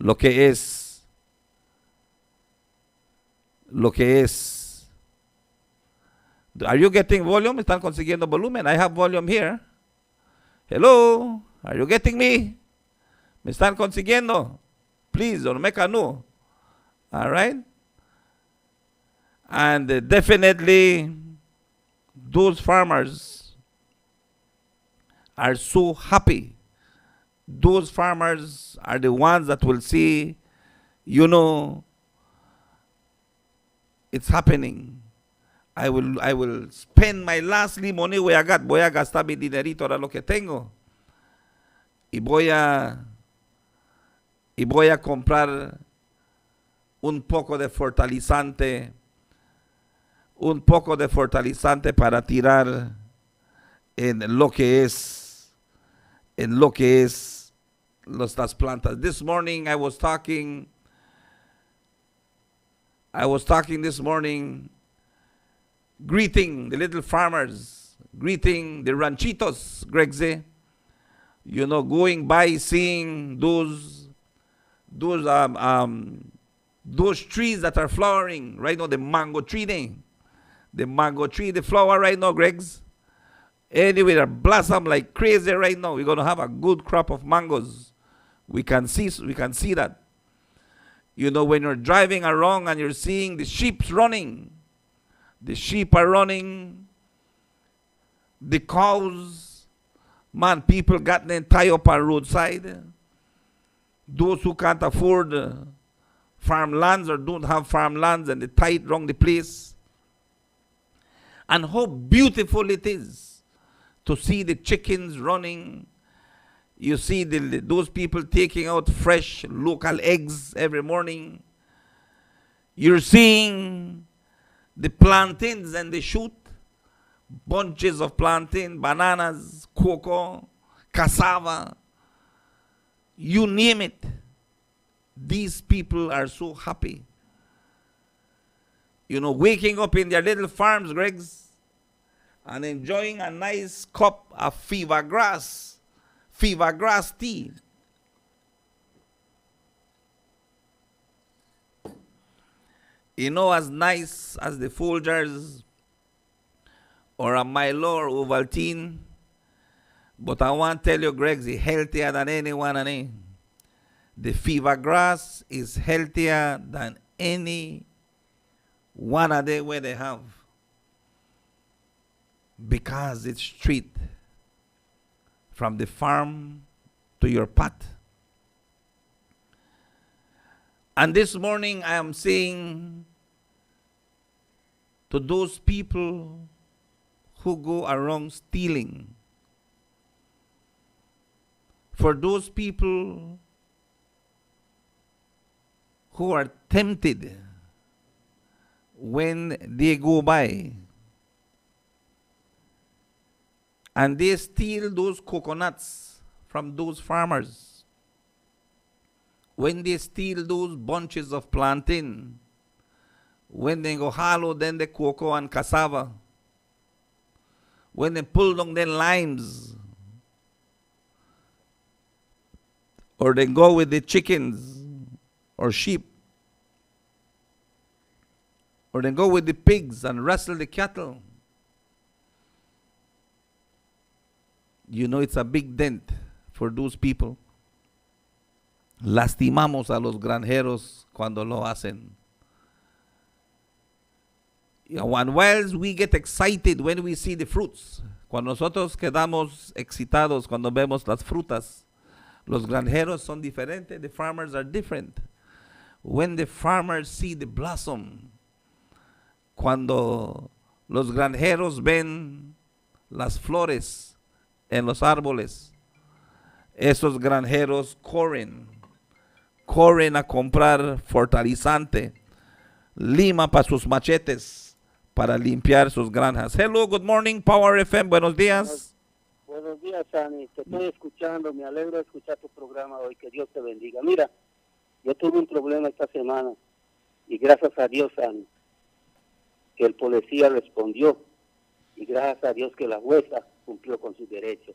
lo que es, lo que es. Are you getting volume? ¿Están consiguiendo volumen? I have volume here. Hello? Are you getting me? ¿Me están consiguiendo? Please, don't make a no. All right? And definitely, those farmers are so happy. Those farmers are the ones that will see, you know, it's happening. I will spend my last money we I got. Voy a gastar mi dinerito ahora lo que tengo. Y voy a comprar un poco de fertilizante para tirar en lo que es las plantas. This morning I was talking this morning, greeting the little farmers, greeting the ranchitos, Gregze, you know, going by, seeing those trees that are flowering right now, the mango tree, the flower right now, Gregs. Anyway, they blossom like crazy right now. We're gonna have a good crop of mangoes. We can see that. You know, when you're driving around and you're seeing the sheep running, the sheep are running, the cows, man, people got them tied up on roadside. Those who can't afford farmlands or don't have farmlands, and they tie it around the place. And how beautiful it is to see the chickens running. You see those people taking out fresh local eggs every morning. You're seeing the plantains and they shoot bunches of plantain, bananas, cocoa, cassava, you name it. These people are so happy. You know, waking up in their little farms, Gregs, and enjoying a nice cup of fever grass tea. You know, as nice as the Folgers or a Milo or Ovaltine, but I want to tell you, Greg, it's healthier than anyone. The fever grass is healthier than any one of them where they have, because it's straight from the farm to your pot. And this morning I am saying to those people who go around stealing, for those people who are tempted when they go by and they steal those coconuts from those farmers, when they steal those bunches of plantain, when they go hollow then the cocoa and cassava, when they pull down the limes, or they go with the chickens or sheep, or they go with the pigs and wrestle the cattle, you know, it's a big dent for those people. Lastimamos a los granjeros cuando lo hacen. And whilst we get excited when we see the fruits, cuando nosotros quedamos excitados cuando vemos las frutas, los granjeros son diferentes, the farmers are different. When the farmers see the blossom, cuando los granjeros ven las flores en los árboles, esos granjeros corren a comprar fertilizante, lima para sus machetes, para limpiar sus granjas. Hello, good morning, Power FM, buenos días. Buenos días, Sani, te estoy escuchando, me alegro de escuchar tu programa hoy, que Dios te bendiga. Mira, yo tuve un problema esta semana y gracias a Dios, Sani, que el policía respondió y gracias a Dios que la jueza cumplió con su derecho.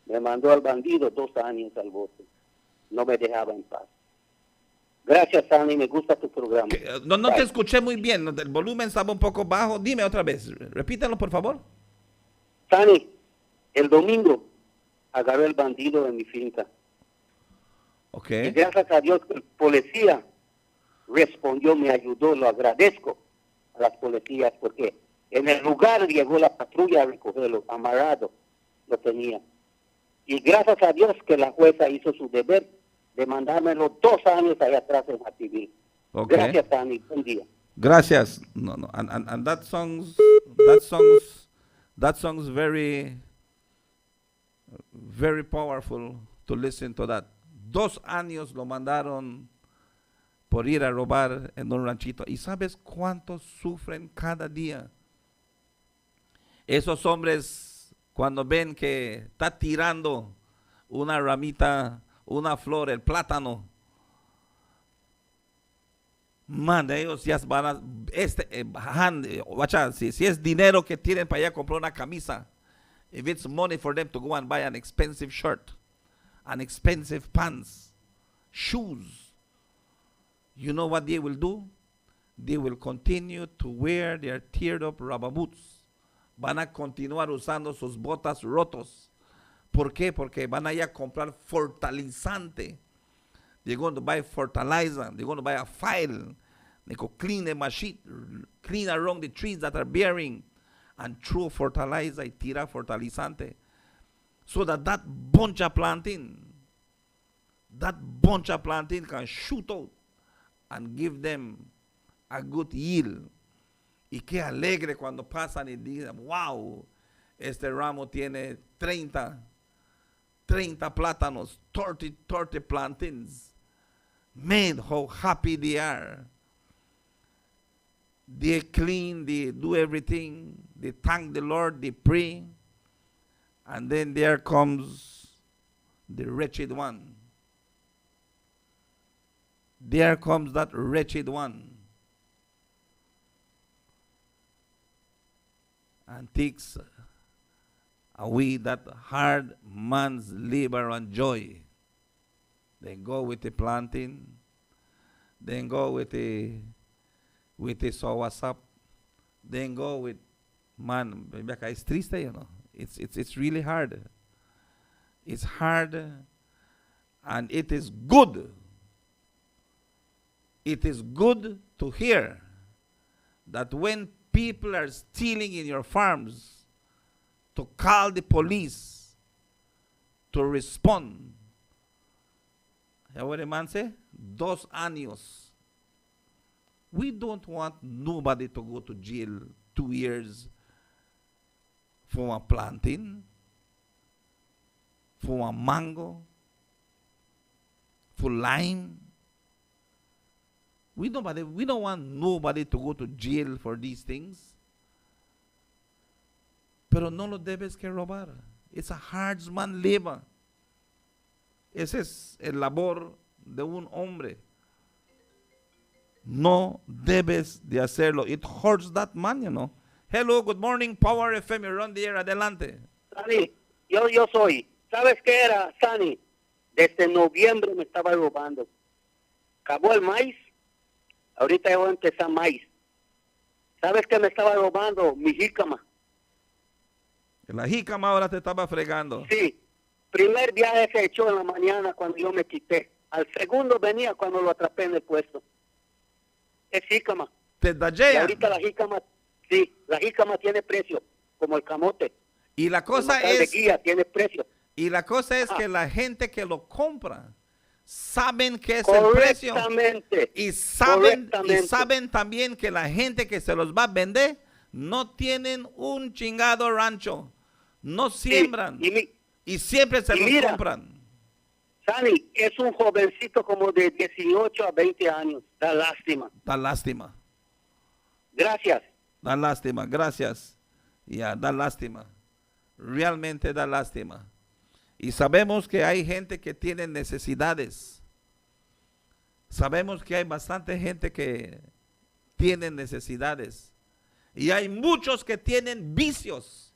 Me mandó al bandido 2 años al bote, no me dejaba en paz. Gracias, Sandy, me gusta tu programa. No te Bye. escuché muy bien, el volumen estaba un poco bajo. Dime otra vez, repítelo por favor. Sandy, el domingo agarré el bandido en mi finca. Ok. Y gracias a Dios, el policía respondió, me ayudó, lo agradezco a las policías, porque en el lugar llegó la patrulla a recogerlo, amarrado, lo tenía. Y gracias a Dios que la jueza hizo su deber de mandármelo 2 años allá atrás en Activil. Okay. Gracias, Tani. Buen día. Gracias. No. And that song's very, very powerful to listen to that. 2 años lo mandaron por ir a robar en un ranchito. ¿Y sabes cuántos sufren cada día? Esos hombres, cuando ven que está tirando una ramita, una flor, el plátano, man, ellos ya van a, si es dinero que tienen para ir a comprar una camisa, if it's money for them to go and buy an expensive shirt, an expensive pants, shoes, you know what they will do? They will continue to wear their teared up rubber boots. Van a continuar usando sus botas rotos. ¿Por qué? Porque van a ir a comprar fertilizante. They're going to buy fertilizer. They're going to buy a file. They go clean the machine, clean around the trees that are bearing, and throw fertilizer y tira fertilizante. So that bunch of planting can shoot out and give them a good yield. Y qué alegre cuando pasan y dicen, wow, este ramo tiene 30 plátanos, 30 plantains. Man, how happy they are. They clean, they do everything, they thank the Lord, they pray. And then there comes the wretched one. There comes that wretched one. And takes away that hard man's labor and joy. Then go with the planting. Then go with the sawasap. Then go with, man, it's triste, you know. It's really hard. It's hard, and it is good. It is good to hear that when people are stealing in your farms, to call the police to respond. You know what the man say? 2 años. We don't want nobody to go to jail 2 years for a planting, for a mango, for lime. We don't want nobody to go to jail for these things. Pero no lo debes que robar. It's a herdsman labor. Ese es el labor de un hombre. No debes de hacerlo. It hurts that man, you know. Hello, good morning, Power FM. You're on the air. Adelante. Sani, yo soy. ¿Sabes qué era, Sani? Desde noviembre me estaba robando. Acabó el maíz. Ahorita ya voy a empezar maíz. ¿Sabes qué me estaba robando? Mi jícama. La jícama ahora te estaba fregando. Sí. Primer viaje se echó en la mañana cuando yo me quité. Al segundo venía cuando lo atrapé en el puesto. Es jícama. Te Y dayean. ahorita la jícama, sí, la jícama tiene precio, como el camote. Y la cosa El macal es, de guía tiene precio. que la gente que lo compra saben que es el precio. Correctamente. Y saben también que la gente que se los va a vender no tienen un chingado rancho. No siembran. Sí, y siempre se los compran. Sani, es un jovencito como de 18 a 20 años. Da lástima. Da lástima. Gracias. Da lástima, gracias. Ya, da lástima. Realmente da lástima. Y sabemos que hay gente que tiene necesidades. Sabemos que hay bastante gente que tiene necesidades. Y hay muchos que tienen vicios.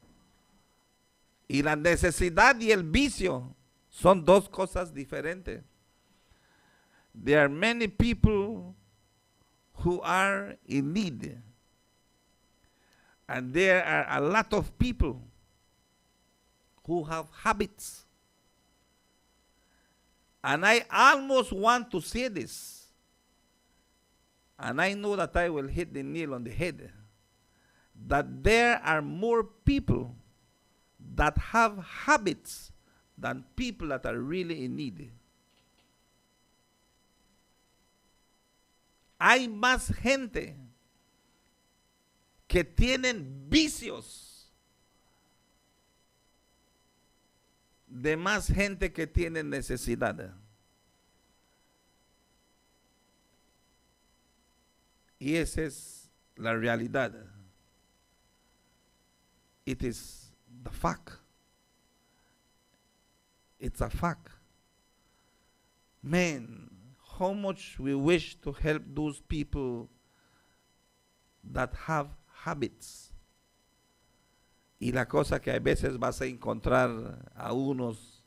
Y la necesidad y el vicio son 2 cosas diferentes. There are many people who are in need. And there are a lot of people who have habits. And I almost want to say this. And I know that I will hit the nail on the head. That there are more people that have habits than people that are really in need. Hay más gente que tienen vicios de más gente que tiene necesidad. Y esa es la realidad. It is the fact. It's a fact. Man, how much we wish to help those people that have habits. Y la cosa que a veces vas a encontrar a unos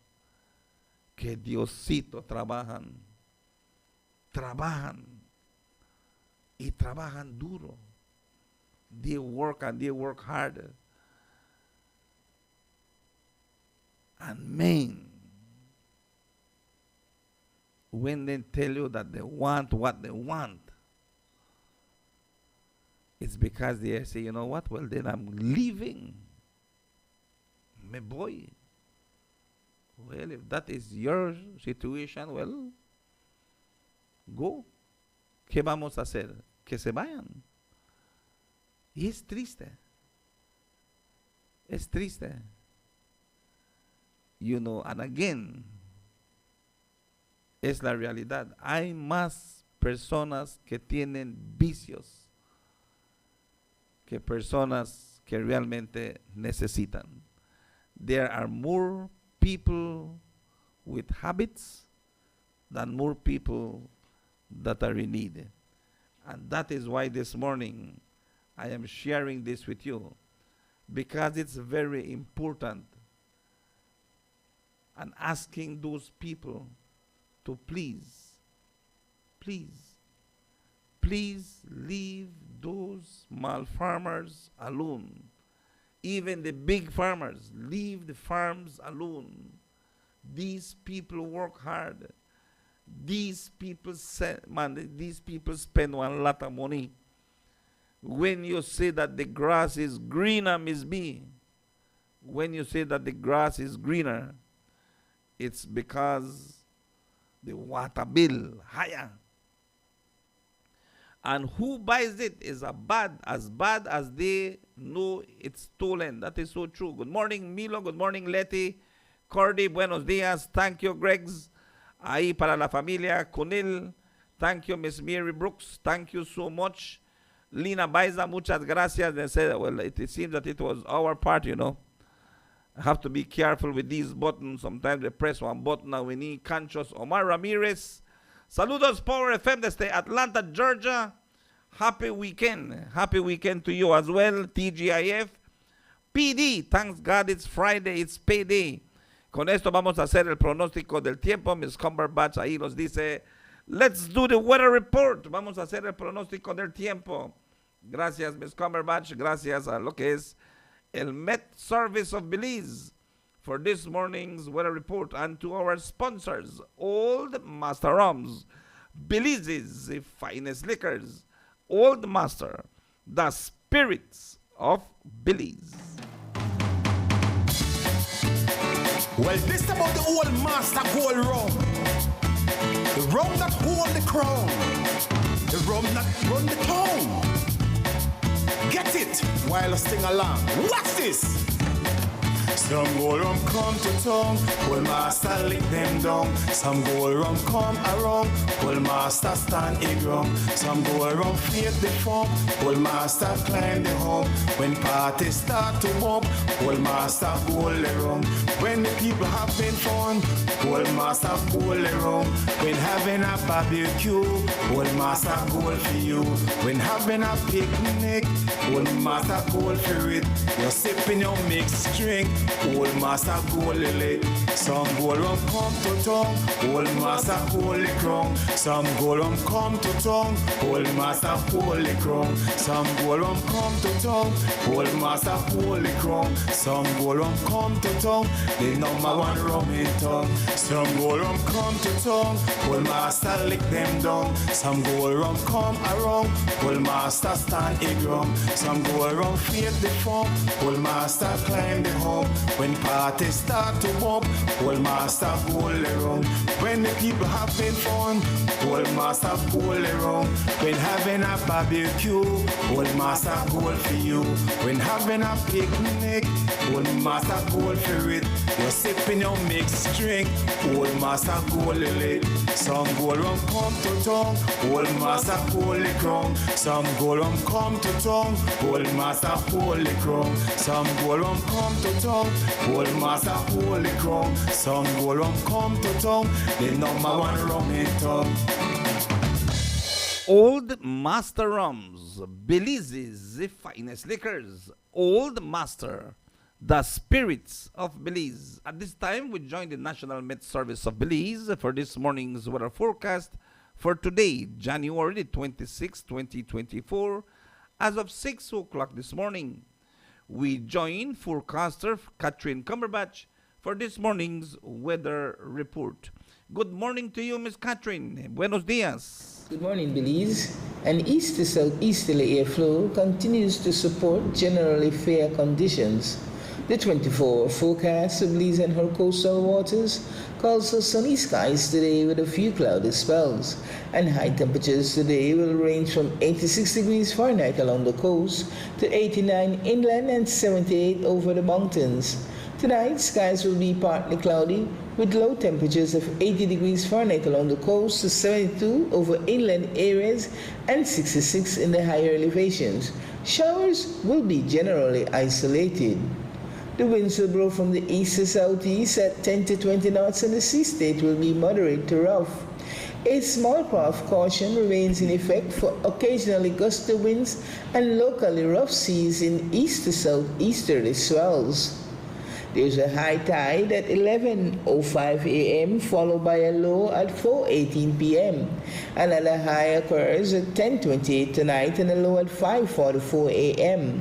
que Diosito trabajan y trabajan duro. They work and they work hard. And man, when they tell you that they want what they want, it's because they say, you know what, well then I'm leaving. Me voy. Well, if that is your situation, well, go. ¿Qué vamos a hacer? Que se vayan. Y es triste. Es triste. You know, and again, es la realidad. Hay más personas que tienen vicios que personas que realmente necesitan. There are more people with habits than more people that are in need. And that is why this morning I am sharing this with you, because it's very important, and asking those people to please leave those small farmers alone. Even the big farmers, leave the farms alone. These people work hard. These people spend a lot of money. When you say that the grass is greener, Miss B, when you say that the grass is greener, it's because the water bill higher. And who buys it is as bad as they know it's stolen. That is so true. Good morning, Milo. Good morning, Letty. Cordy, buenos días. Thank you, Gregs. Ahí para la familia. Kunil. Thank you, Miss Mary Brooks. Thank you so much. Lina Baiza, muchas gracias. They said, well, it seems that it was our part, you know. I have to be careful with these buttons. Sometimes we press one button and we need conscious. Omar Ramirez. Saludos, Power FM desde Atlanta, Georgia. Happy weekend. Happy weekend to you as well, TGIF. PD, thanks God it's Friday, it's payday. Con esto vamos a hacer el pronóstico del tiempo. Miss Cumberbatch ahí nos dice, let's do the weather report. Vamos a hacer el pronóstico del tiempo. Gracias, Miss Cumberbatch. Gracias a lo que es el Met Service of Belize for this morning's weather report, and to our sponsors, Old Master Rums, Belize's finest liquors, Old Master, the spirits of Belize. Well, this about the Old Master gold rum. The rum that hold the crown. The rum that run the town. Get it while I sing along. What's this? Some gold rum come to town, Old Master lick them down. Some gold rum come around, Old Master stand in rum. Some gold rum fake the form, Old Master climb the home. When parties start to mob, Old Master gold the rum. When the people having fun, Old Master gold the rum. When having a barbecue, Old Master gold for you. When having a picnic, Old Master gold for it. You're sipping your mixed drink, Old master gold lily. Some gold rum come to tongue. Old master holy crown. Some gold rum come to tongue. Old master holy crown. Some gold rum come to tongue. Old master holy crown. Some gold rum come to tongue. The number one rum in tongue. Some gold rum come to tongue. Old master lick them down. Some gold rum come around. Old master stand a drum. Some gold rum fade the form. Old master climb the home. When parties start to bump, old master pull around. When the people having fun, old master pull around. When having a barbecue, old master pull for you. When having a picnic, old master pull for it. You're sipping your mixed drink, old master pull it. Some gold rum come to tongue, old master pull the crown. Some gold rum come to tongue, old master pull the crown. Some gold rum come to tongue, old master pull the crown. Some gold rum come to tongue, the number one rum in tongue. Old Master Rums, Belize's finest liquors. Old Master, the spirits of Belize. At this time, we join the National Met Service of Belize for this morning's weather forecast for today, January 26, 2024, as of 6 o'clock this morning. We join forecaster Catherine Cumberbatch for this morning's weather report. Good morning to you, Miss Catherine. Buenos dias. Good morning, Belize. An east to southeasterly airflow continues to support generally fair conditions. The 24-hour forecast of Belize and her coastal waters calls for sunny skies today with a few cloudy spells, and high temperatures today will range from 86 degrees Fahrenheit along the coast to 89 inland and 78 over the mountains. Tonight, skies will be partly cloudy with low temperatures of 80 degrees Fahrenheit along the coast to 72 over inland areas and 66 in the higher elevations. Showers will be generally isolated. The winds will blow from the east to southeast at 10 to 20 knots, and the sea state will be moderate to rough. A small craft caution remains in effect for occasionally gusty winds and locally rough seas in east to southeasterly swells. There's a high tide at 11:05 a.m. followed by a low at 4:18 p.m. Another high occurs at 10:28 tonight and a low at 5:44 a.m.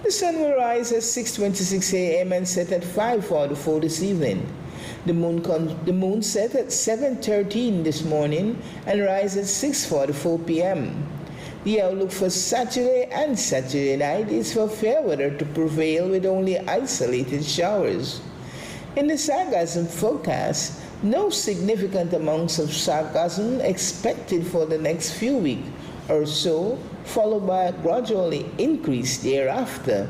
The sun will rise at 6:26 a.m. and set at 5:44 this evening. The moon set at 7:13 this morning and rise at 6:44 p.m. The outlook for Saturday and Saturday night is for fair weather to prevail with only isolated showers. In the sargassum forecast, no significant amounts of sargassum expected for the next few weeks or so, followed by a gradually increase thereafter.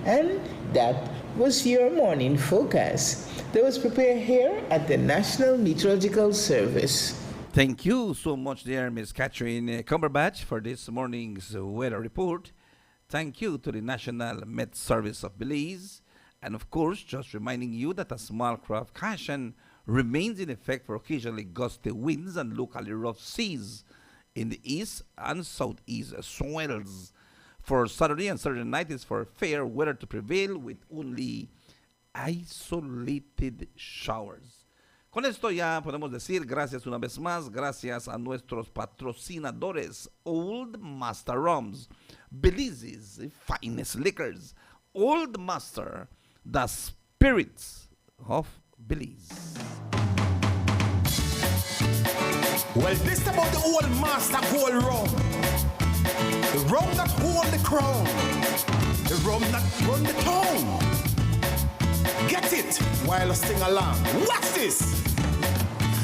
And that was your morning forecast that was prepared here at the National Meteorological Service. Thank you so much, dear Miss Catherine Cumberbatch, for this morning's weather report. Thank you to the National Met Service of Belize. And of course, just reminding you that a small craft caution remains in effect for occasionally gusty winds and locally rough seas in the east and southeast swells. For Saturday and Saturday night is for fair weather to prevail with only isolated showers. Con esto ya podemos decir gracias una vez más, gracias a nuestros patrocinadores, Old Master Rums, Belize's finest liquors, Old Master, the spirits of Belize. Well, this about the old master gold rum. The rum that hold the crown. The rum that run the town. Get it while I sing along. Watch this.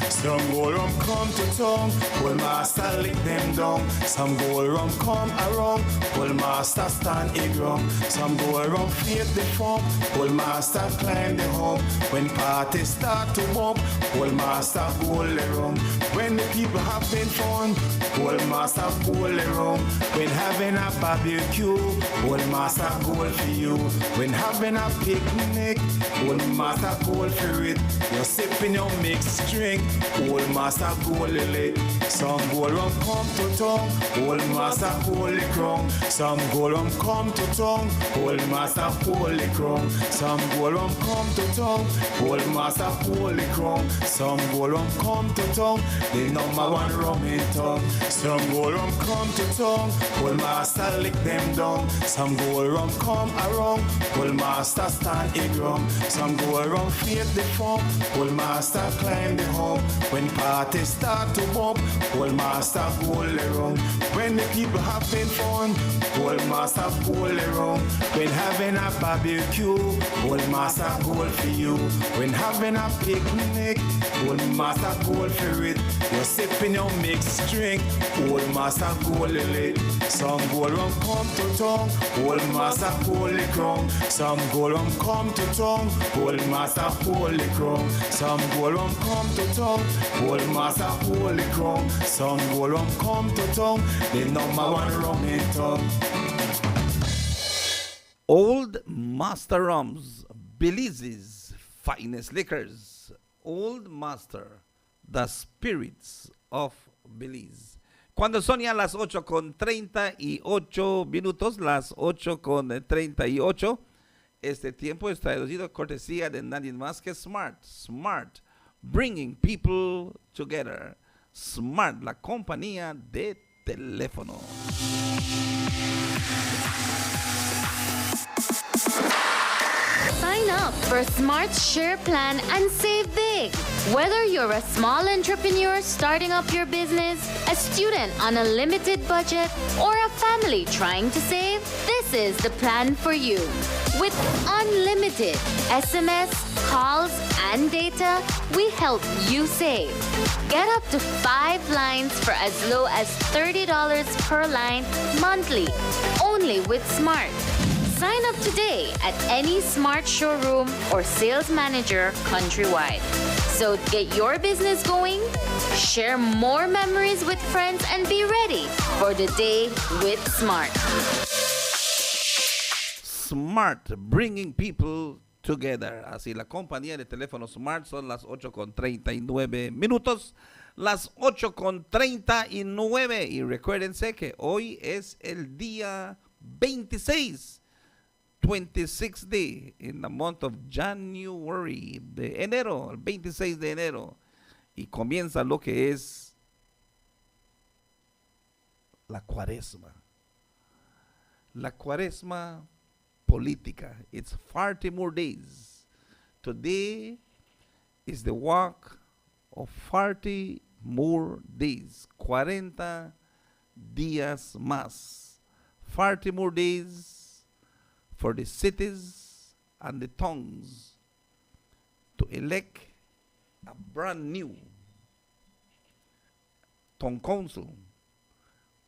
Some gold rum come to tongue, old master lick them down. Some gold rum come around, old master stand a drum. Some gold rum fade the form, old master climb the home. When parties start to bump, old master pull the rum. When the people having fun, old master pull the rum. When having a barbecue, old master gold for you. When having a picnic, old master gold for it. You're sipping your mixed drink, Old master gold lily. Some gold rum come to tongue. Old master holy crown. Some gold rum come to tongue. Old master holy crown. Some gold rum come to tongue. Old master holy crown. Some gold rum come to tongue. The number one rum in town. Some gold rum come to tongue. Old master lick them down. Some gold rum come around. Old master stand a drum. Some gold rum feed the form. Old master climb the home. When parties start to bump, old master gold around. When the people having fun, old master gold around. When having a barbecue, old master gold for you. When having a picnic, old master gold for it. You're sipping your mixed drink, old master gold lit. Some gold rum come to tongue, old master holy crown. Some gold rum come to tongue, old master holy crown. Some gold rum come to tongue, old master holy crown. Some gold rum come to tongue, the number one rum in town. Old Master Rums, Belize's finest liquors. Old Master, the spirits of Belize. Cuando son ya las 8:38 las 8:38, este tiempo es traducido cortesía de nadie más que Smart. Smart, bringing people together. Smart, la compañía de teléfono. Sign up for Smart Share Plan and save big. Whether you're a small entrepreneur starting up your business, a student on a limited budget, or a family trying to save, this is the plan for you. With unlimited SMS, calls, and data, we help you save. Get up to 5 lines for as low as $30 per line monthly, only with Smart. Sign up today at any Smart showroom or sales manager countrywide. So get your business going, share more memories with friends, and be ready for the day with Smart. Smart, bringing people together. Así la compañía de teléfono Smart. Son las 8:39. Las 8:39. Y recuérdense que hoy es el día 26th day in the month of January, de enero, el 26 de enero, y comienza lo que es la cuaresma política. It's 40 more days. Today is the walk of 40 more days, 40 días más, 40 more days for the cities and the tongues to elect a brand new tongue council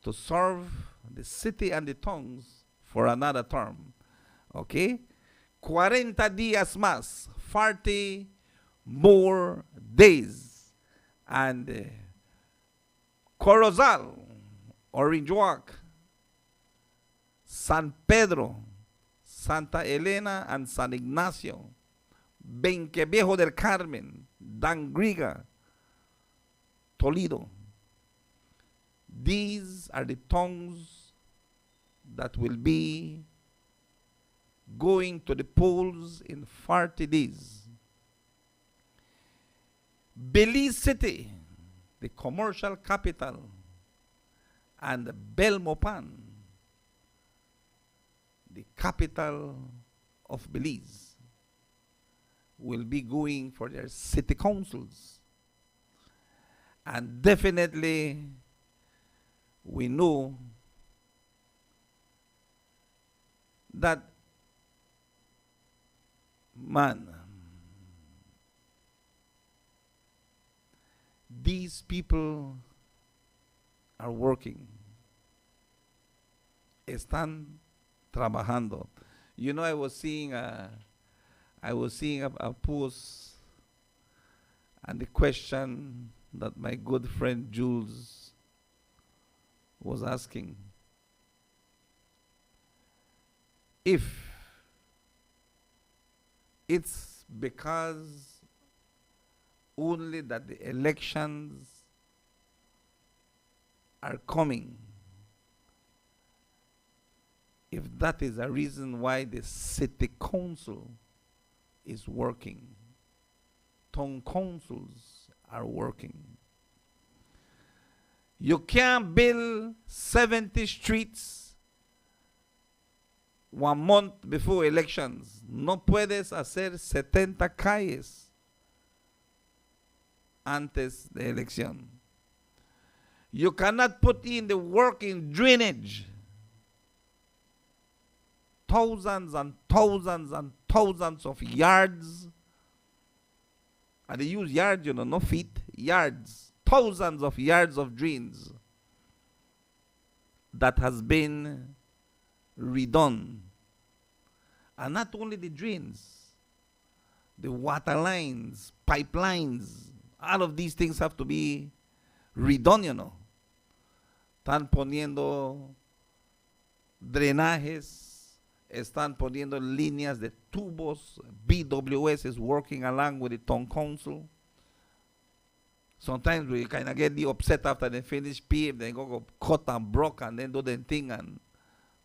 to serve the city and the tongues for another term. Okay? 40 días más, 40 more days. And Corozal, Orange Walk, San Pedro, Santa Elena, and San Ignacio, Benqueviejo del Carmen, Dangriga, Toledo. These are the tongues that will be going to the polls in 40 days. Belize City, the commercial capital, and Belmopan, the capital of Belize, will be going for their city councils. And definitely, we know that, man, these people are working. Están trabajando. You know, I was seeing a post, and the question that my good friend Jules was asking, if it's because only that the elections are coming. If that is a reason why the city council is working, town councils are working. You can't build 70 streets 1 month before elections. No puedes hacer 70 calles antes de elección. You cannot put in the work in drainage. Thousands and thousands and thousands of yards. And they use yards, not feet, yards. Thousands of yards of drains that has been redone. And not only the drains, the water lines, pipelines, all of these things have to be redone, Están poniendo drenajes, están poniendo líneas de tubos. BWS is working along with the town council. Sometimes we kind of get upset after they finish pave, they go cut and broke and then do the thing and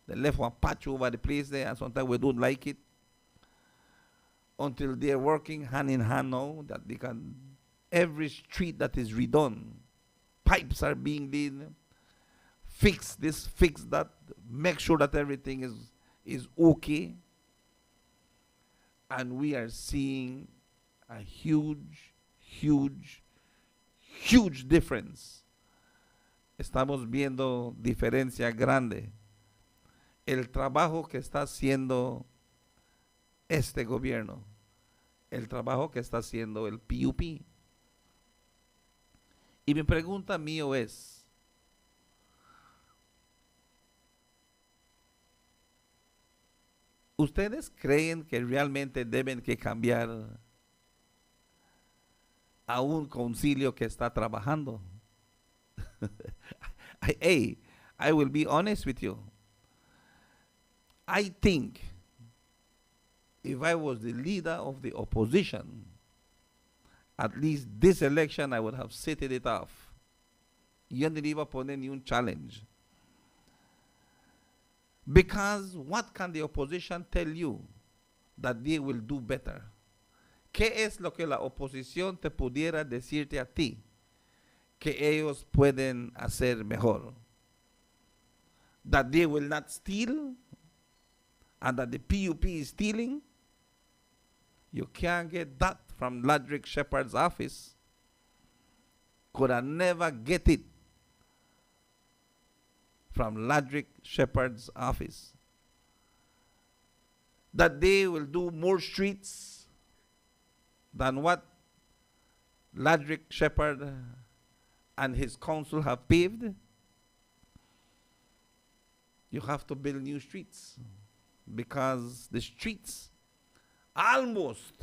they left one patch over the place there, and sometimes we don't like it. Until they're working hand in hand now, that they can, every street that is redone, pipes are being done, fix this, fix that, make sure that everything is okay. And we are seeing a huge, huge, huge difference. Estamos viendo diferencia grande. El trabajo que está haciendo este gobierno, el trabajo que está haciendo el PUP. Y mi pregunta mío es, ¿ustedes creen que realmente deben que cambiar a un concilio que está trabajando? Hey, I will be honest with you. I think if I was the leader of the opposition, at least this election I would have set it off. Yo no le iba a poner ni un challenge. Because what can the opposition tell you that they will do better? ¿Qué es lo que la oposición te pudiera decirte a ti que ellos pueden hacer mejor? That they will not steal and that the PUP is stealing? You can't get that from Ladrick Shepherd's office. Could I never get it from Ladrick Shepherd's office? That they will do more streets than what Ladrick Shepherd and his council have paved? You have to build new streets because the streets almost,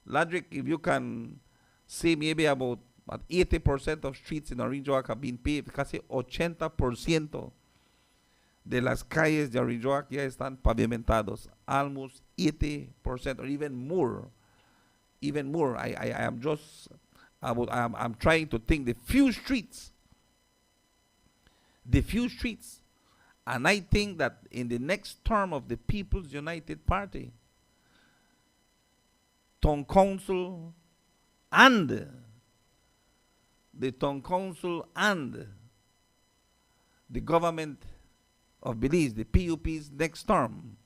Ladrick, if you can say maybe about 80% of streets in Orinjoac have been paved, casi 80% de las calles de Orinjoac ya están pavimentados, almost 80% or even more. Even more. I am just, I'm trying to think the few streets, and I think that in the next term of the People's United Party, town council and the government of Belize, the PUP's next term,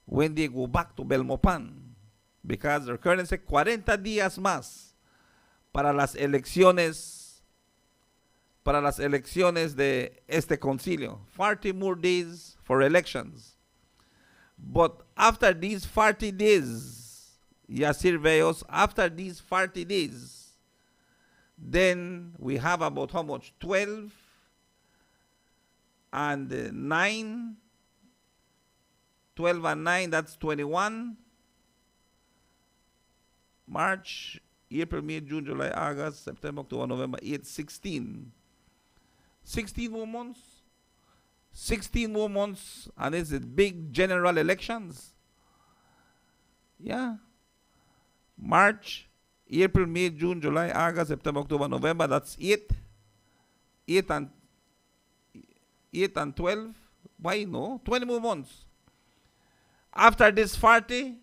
when they go back to Belmopan, because recuérdense 40 días más para las elecciones de este concilio. 40 more days for elections. But after these 40 days, Yasir Veos, after these 40 days, then we have about how much? 12 and 9. 12 and 9, that's 21. March, April, May, June, July, August, September, October, November, 8, 16. 16 more months. 16 more months, and it's the big general elections. Yeah. March, April, May, June, July, August, September, October, November. That's 8. 8 and 8 and 12. Why no? 20 more months. After this 40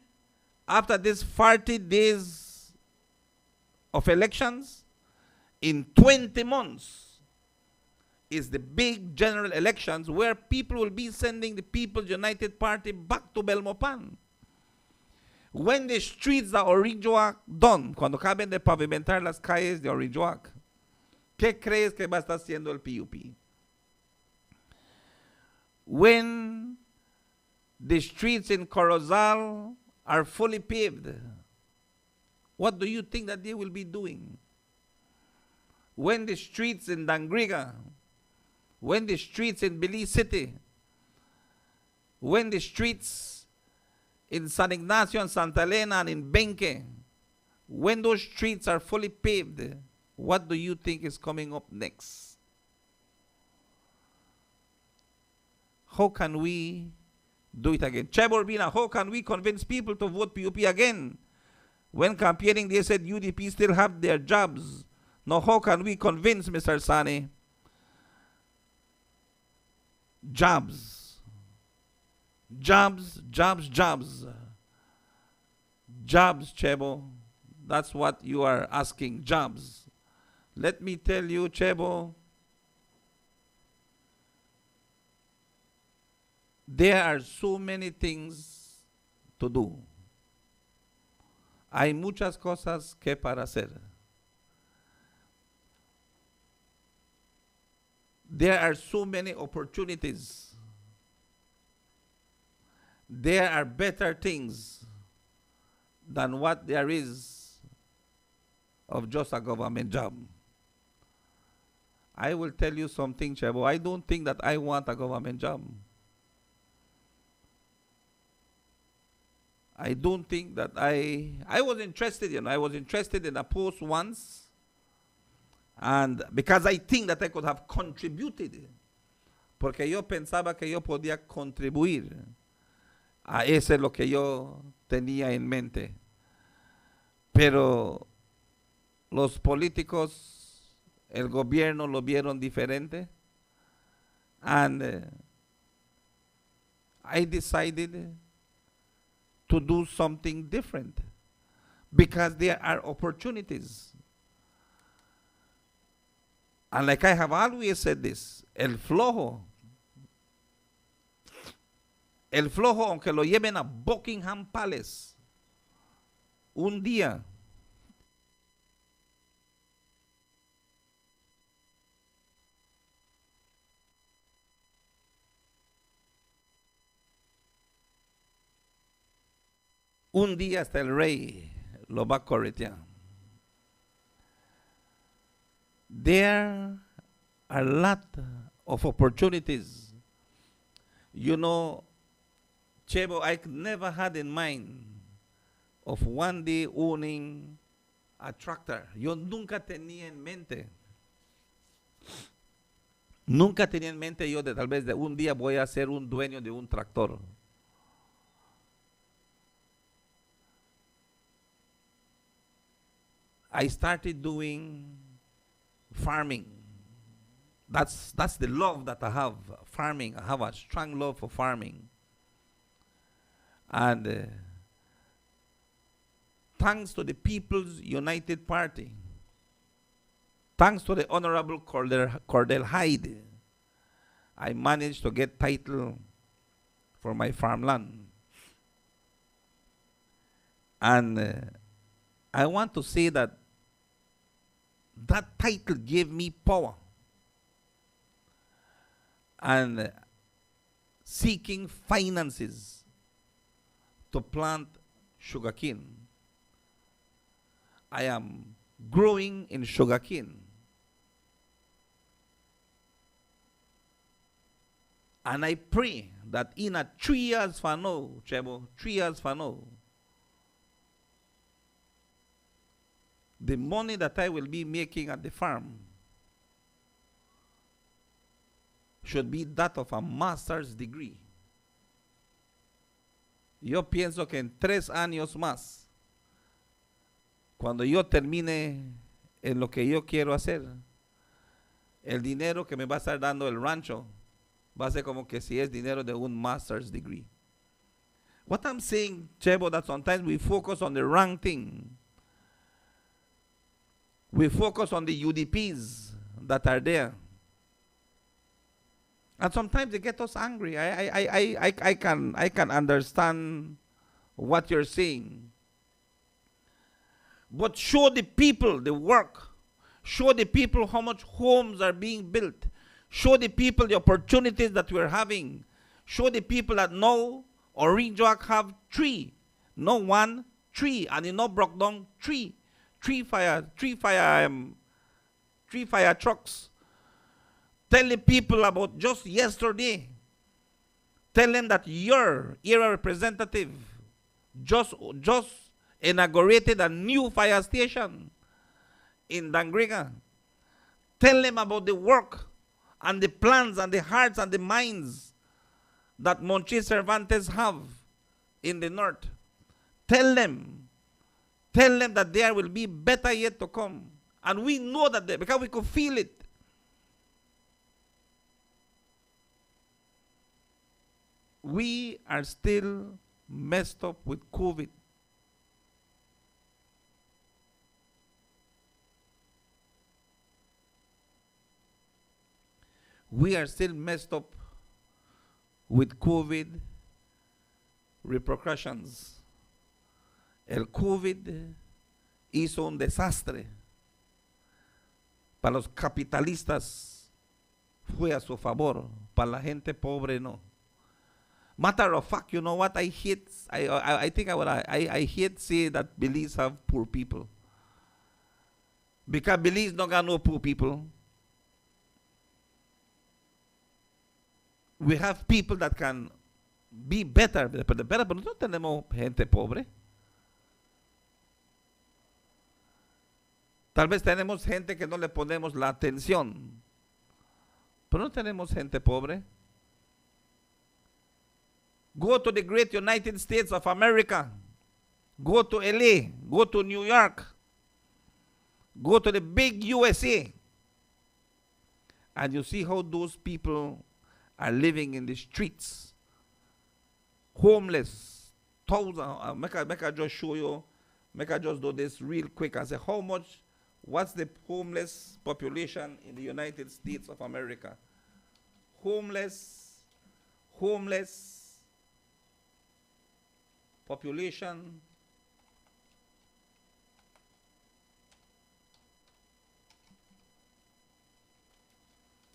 days of elections, in 20 months is the big general elections where people will be sending the People's United Party back to Belmopan. When the streets de Orijoac done, cuando acaben de pavimentar las calles de Orijoac, ¿qué crees que va a estar haciendo el PUP? When the streets in Corozal are fully paved, what do you think that they will be doing? When the streets in Dangriga, when the streets in Belize City, when the streets in San Ignacio and Santa Elena and in Benque, when those streets are fully paved, what do you think is coming up next? How can we do it again? Chebo Urbina, how can we convince people to vote PUP again? When campaigning, they said UDP still have their jobs. Now, how can we convince Mr. Sani? Jobs. Jobs, jobs, jobs. Jobs, Chebo. That's what you are asking, jobs. Let me tell you, Chebo, there are so many things to do. Hay muchas cosas que para hacer. There are so many opportunities. There are better things than what there is of just a government job. I will tell you something, Chebo. I don't think that I want a government job. I don't think that I was interested, I was interested in a post once. And because I think that I could have contributed, porque yo pensaba que yo podía contribuir a ese lo que yo tenía en mente. Pero los políticos, el gobierno lo vieron diferente. And I decided to do something different because there are opportunities. And like I have always said this, el flojo, aunque lo lleven a Buckingham Palace, un día hasta el rey lo va a corretear. There are a lot of opportunities. You know, Chebo, I never had in mind of one day owning a tractor. Yo nunca tenía en mente. Nunca tenía en mente yo de tal vez de un día voy a ser un dueño de un tractor. I started doing farming. That's the love that I have. Farming. I have a strong love for farming. And thanks to the People's United Party, thanks to the Honorable Cordell Hyde, I managed to get title for my farmland. And I want to say that that title gave me power. And seeking finances to plant sugarcane. I am growing in sugarcane. And I pray that in a 3 years from now, Chebo, 3 years from now, the money that I will be making at the farm should be that of a master's degree. Yo pienso que en 3 años más cuando yo termine en lo que yo quiero hacer, el dinero que me va a estar dando el rancho va a ser como que si es dinero de un master's degree. What I'm saying, Chebo, that sometimes we focus on the wrong thing. We focus on the UDPs that are there. And sometimes they get us angry. I can understand what you're saying. But show the people the work. Show the people how much homes are being built. Show the people the opportunities that we're having. Show the people that now Orange have 3. No 1, 3. And in no broke down 3. 3 fire trucks. Tell the people about just yesterday. Tell them that your area representative just inaugurated a new fire station in Dangriga. Tell them about the work and the plans and the hearts and the minds that Monchi Cervantes have in the north. Tell them that there will be better yet to come. And we know that because we could feel it. We are still messed up with COVID. We are still messed up with COVID repercussions. El COVID hizo un desastre. Para los capitalistas fue a su favor. Para la gente pobre no. Matter of fact, you know what? I hate say that Belize have poor people. Because Belize no got no poor people. We have people that can be better, pero no tenemos gente pobre. Tal vez tenemos gente que no le ponemos la atención, pero no tenemos gente pobre. Go to the great United States of America. Go to LA. Go to New York. Go to the big USA. And you see how those people are living in the streets. Homeless. Make I just show you. Make I just do this real quick and say how much, what's the homeless population in the United States of America? Homeless population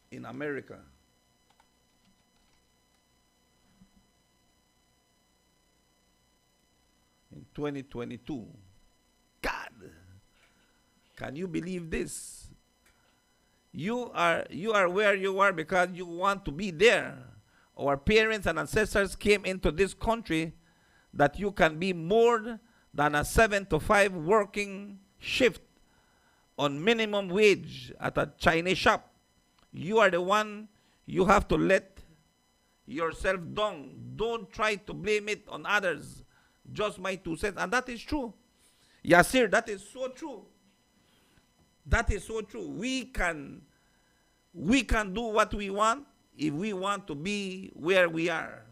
in America. In 2022. God, can you believe this? You are where you are because you want to be there. Our parents and ancestors came into this country that you can be more than a 7 to 5 working shift on minimum wage at a Chinese shop. You are the one, you have to let yourself down. Don't try to blame it on others. Just my 2 cents. And that is true. Yasir, that is so true. That is so true. We can do what we want if we want to be where we are.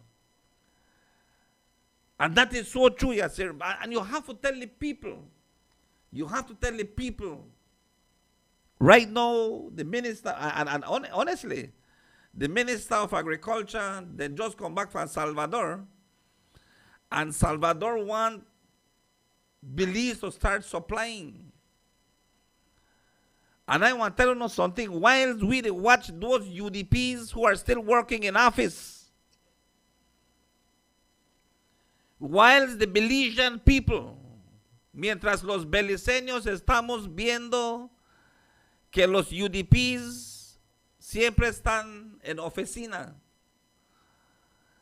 And that is so true, Yasir. And you have to tell the people. You have to tell the people. Right now, the minister, and honestly, the minister of agriculture, they just come back from Salvador. And Salvador want Belize to start supplying. And I want to tell you something. While we watch those UDPs who are still working in office, while the Belizean people, mientras los beliceños estamos viendo que los UDPs siempre están en oficina.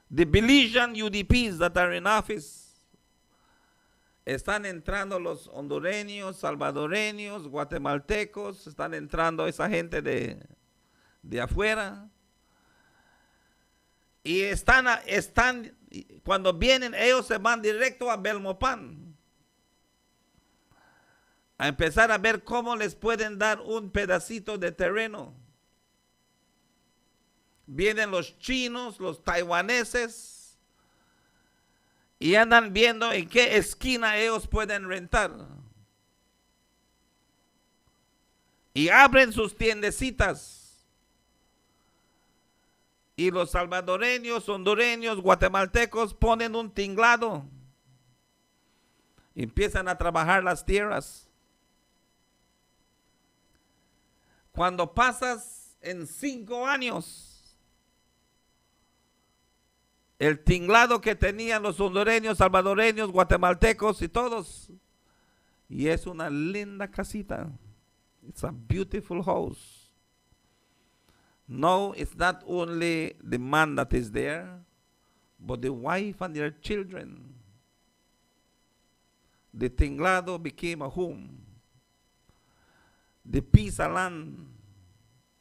The Belizean UDPs that are in office, están entrando los hondureños, salvadoreños, guatemaltecos, están entrando esa gente de afuera. Y están, cuando vienen, ellos se van directo a Belmopan. a empezar a ver cómo les pueden dar un pedacito de terreno. Vienen los chinos, los taiwaneses, y andan viendo en qué esquina ellos pueden rentar. Y abren sus tiendecitas. Y los salvadoreños, hondureños, guatemaltecos ponen un tinglado. Empiezan a trabajar las tierras. Cuando pasas en 5 años, el tinglado que tenían los hondureños, salvadoreños, guatemaltecos y todos, y es una linda casita. It's a beautiful house. No, it's not only the man that is there, but the wife and their children. The tinglado became a home. The piece of land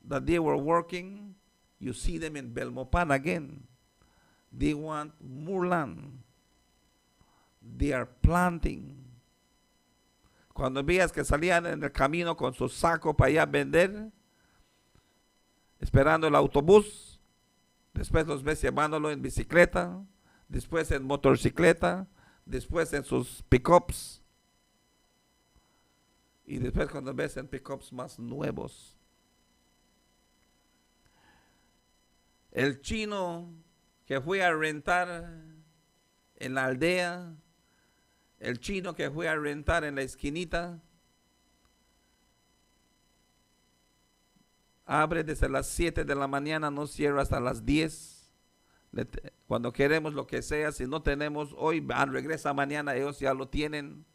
that they were working, you see them in Belmopan again. They want more land. They are planting. Cuando veas que salían en el camino con su saco para allá a vender, esperando el autobús, después los ves llevándolo en bicicleta, después en motocicleta, después en sus pickups, y después cuando ves en pickups más nuevos. El chino que fue a rentar en la aldea, el chino que fue a rentar en la esquinita, abre desde las 7 de la mañana, no cierra hasta las 10. Cuando queremos lo que sea, si no tenemos hoy, regresa mañana, ellos ya lo tienen.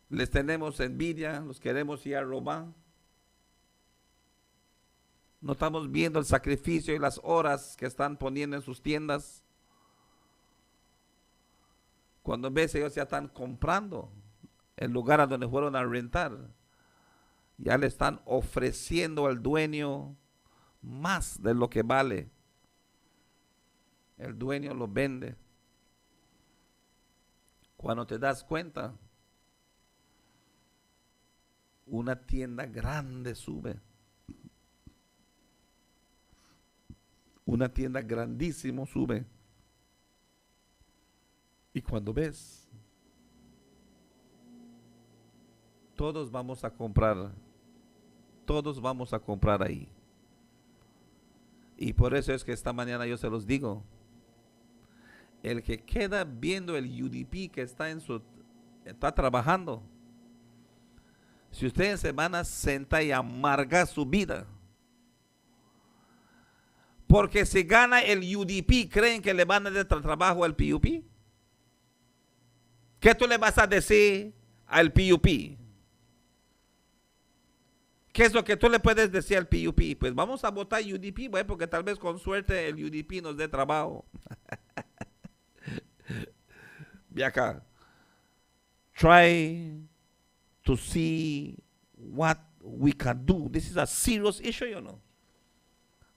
Les tenemos envidia, los queremos ir a robar. No estamos viendo el sacrificio y las horas que están poniendo en sus tiendas. Cuando ves, ellos ya están comprando el lugar a donde fueron a rentar. Ya le están ofreciendo al dueño más de lo que vale. El dueño lo vende. Cuando te das cuenta, una tienda grande sube. Una tienda grandísimo sube. Y cuando ves, todos vamos a comprar ahí. Y por eso es que esta mañana yo se los digo, el que queda viendo el UDP que está trabajando, si ustedes se van a sentar y amargar su vida, porque si gana el UDP, ¿creen que le van a dar trabajo al PUP? ¿Qué tú le vas a decir al PUP? ¿Qué es lo que tú le puedes decir al PUP? Pues vamos a votar UDP, güey, porque tal vez con suerte el UDP nos dé trabajo. Ve acá. Try to see what we can do. This is a serious issue, you know.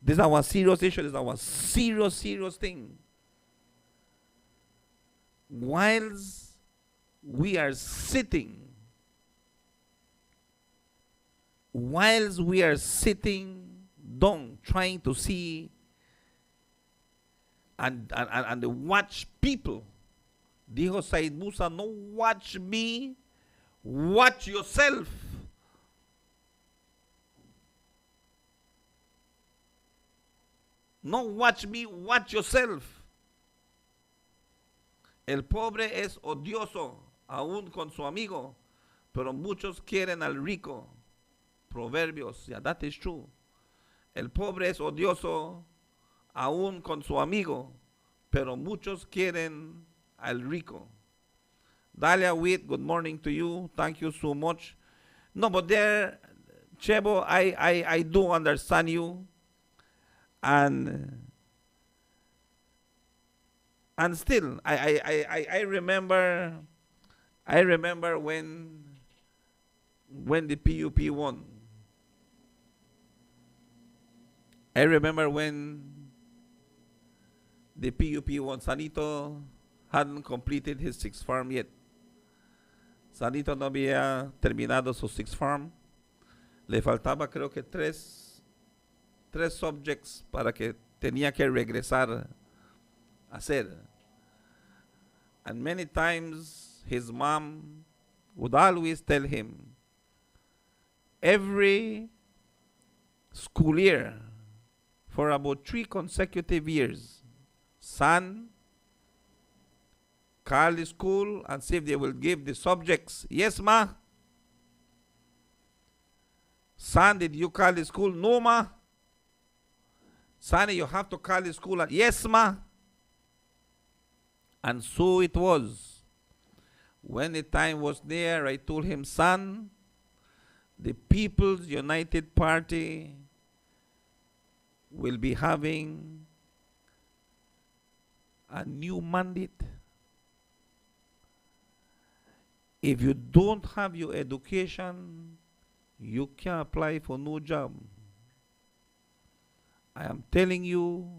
This is our serious issue. This is our serious thing. Whilst we are sitting down trying to see and watch people, dijo Said Musa, no watch me, watch yourself. No watch me, watch yourself. El pobre es odioso aún con su amigo, pero muchos quieren al rico. Proverbios, yeah, that is true. El pobre es odioso aún con su amigo, pero muchos quieren al rico. Dalia Witt, good morning to you. Thank you so much. No, but there, Chebo, I do understand you. And still, I remember when the PUP won. I remember when the PUP won. Sanito hadn't completed his 6th farm yet. Sanito no había terminado su sixth form. Le faltaba creo que tres subjects para que tenía que regresar a hacer. And many times his mom would always tell him, every school year, for about 3 consecutive years, son, call the school and see if they will give the subjects. Yes, ma. Son, did you call the school? No, ma. Sonny, you have to call the school. Yes, ma. And so it was. When the time was there, I told him, son, the People's United Party will be having a new mandate. If you don't have your education, you can't apply for no job. I am telling you,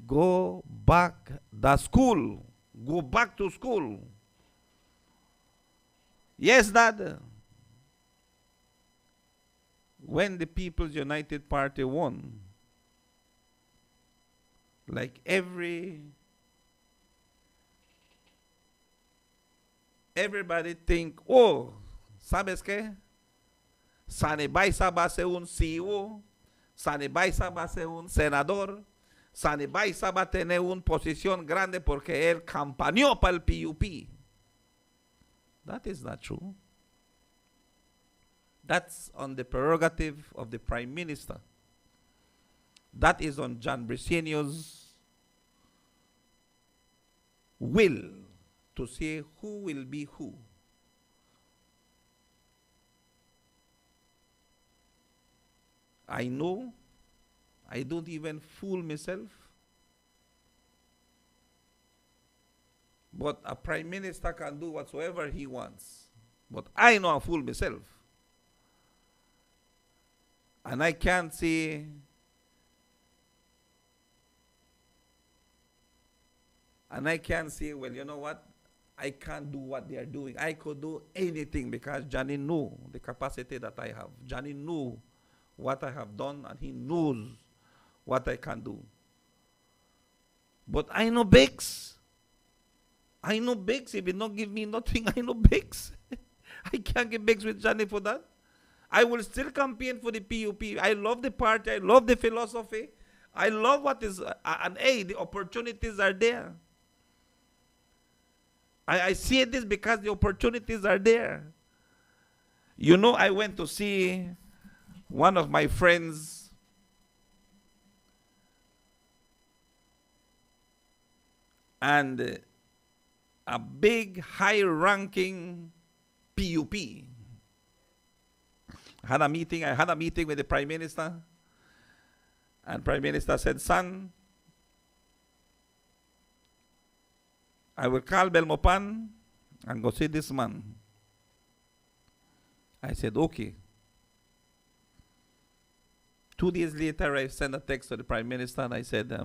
go back to school. Go back to school. Yes, Dad. When the People's United Party won, like everybody think, oh, ¿sabes qué? Sani Baisa va a ser un CEO, Sani Baisa va a ser un senador, Sani Baisa va a tener una posición grande porque él campañó para el PUP. That is not true. That's on the prerogative of the Prime Minister. That is on John Briceño's will to say who will be who. I know, I don't even fool myself. But a prime minister can do whatsoever he wants. But I know I fool myself. And I can't say, well, you know what? I can't do what they are doing. I could do anything because Johnny knew the capacity that I have. Johnny knew what I have done, and he knows what I can do. But I know Bix. I know Bix. If you don't give me nothing, I know Bix. I can't get Bix with Johnny for that. I will still campaign for the PUP. I love the party. I love the philosophy. I love what is, and hey, the opportunities are there. I see this because the opportunities are there. You know, I went to see one of my friends and a big, high-ranking PUP. I had a meeting with the Prime Minister, and Prime Minister said, son, I will call Belmopan and go see this man. I said, okay. 2 days later, I sent a text to the Prime Minister and I said,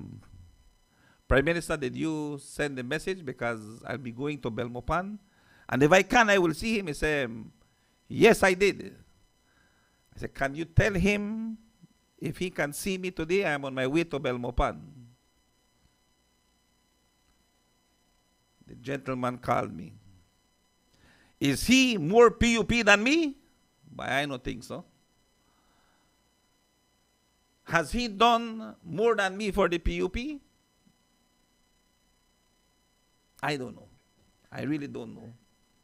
Prime Minister, did you send the message? Because I'll be going to Belmopan. And if I can, I will see him. He said, yes, I did. I said, can you tell him if he can see me today? I am on my way to Belmopan. The gentleman called me. Is he more PUP than me? But I don't think so. Has he done more than me for the PUP? I don't know. I really don't know.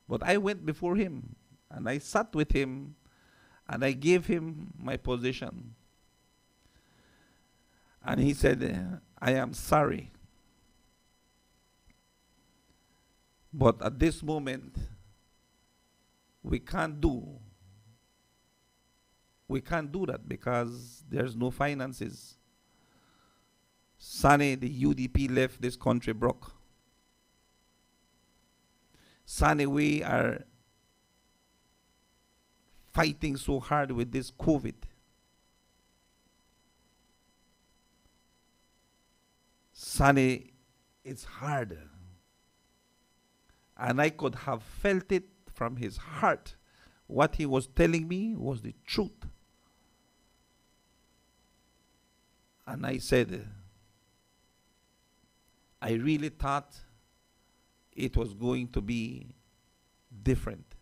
But I went before him and I sat with him and I gave him my position. And he said, I am sorry. But at this moment, we can't do that because there's no finances. Sunny, the UDP left this country broke. Sunny, we are fighting so hard with this COVID. Sunny, it's hard. And I could have felt it from his heart. What he was telling me was the truth. And I said, I really thought it was going to be different.